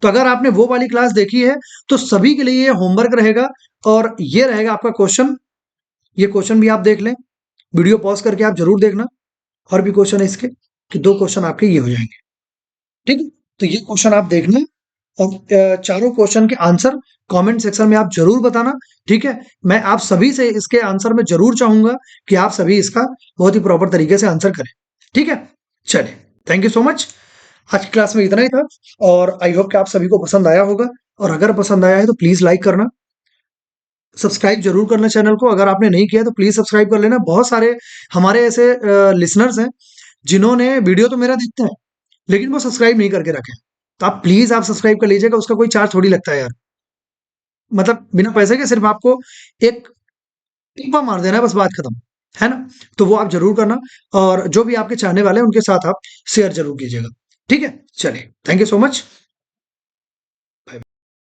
तो अगर आपने वो वाली क्लास देखी है तो सभी के लिए ये होमवर्क रहेगा और ये रहेगा आपका क्वेश्चन। ये क्वेश्चन भी आप देख लें, वीडियो पॉज करके आप जरूर देखना। और भी क्वेश्चन है इसके, कि 2 क्वेश्चन आपके ये हो जाएंगे। ठीक है, तो ये क्वेश्चन आप देखना और चारों क्वेश्चन के आंसर कमेंट सेक्शन में आप जरूर बताना। ठीक है, मैं आप सभी से इसके आंसर में जरूर चाहूंगा कि आप सभी इसका बहुत ही प्रॉपर तरीके से आंसर करें। ठीक है, चलिए, थैंक यू सो मच। आज की क्लास में इतना ही था और आई होप कि आप सभी को पसंद आया होगा, और अगर पसंद आया है तो प्लीज लाइक करना, सब्सक्राइब जरूर करना चैनल को। अगर आपने नहीं किया तो प्लीज सब्सक्राइब कर लेना। बहुत सारे हमारे ऐसे लिसनर्स हैं जिन्होंने वीडियो तो मेरा देखते हैं लेकिन वो सब्सक्राइब नहीं करके रखे। तो आप प्लीज आप सब्सक्राइब कर लीजिएगा, उसका कोई चार्ज थोड़ी लगता है यार, मतलब बिना पैसे के सिर्फ आपको एक टिप्पा मार देना है, बस बात खत्म, है ना। तो वो आप जरूर करना और जो भी आपके चाहने वाले हैं उनके साथ आप शेयर जरूर कीजिएगा। ठीक है, चलिए, थैंक यू सो मच।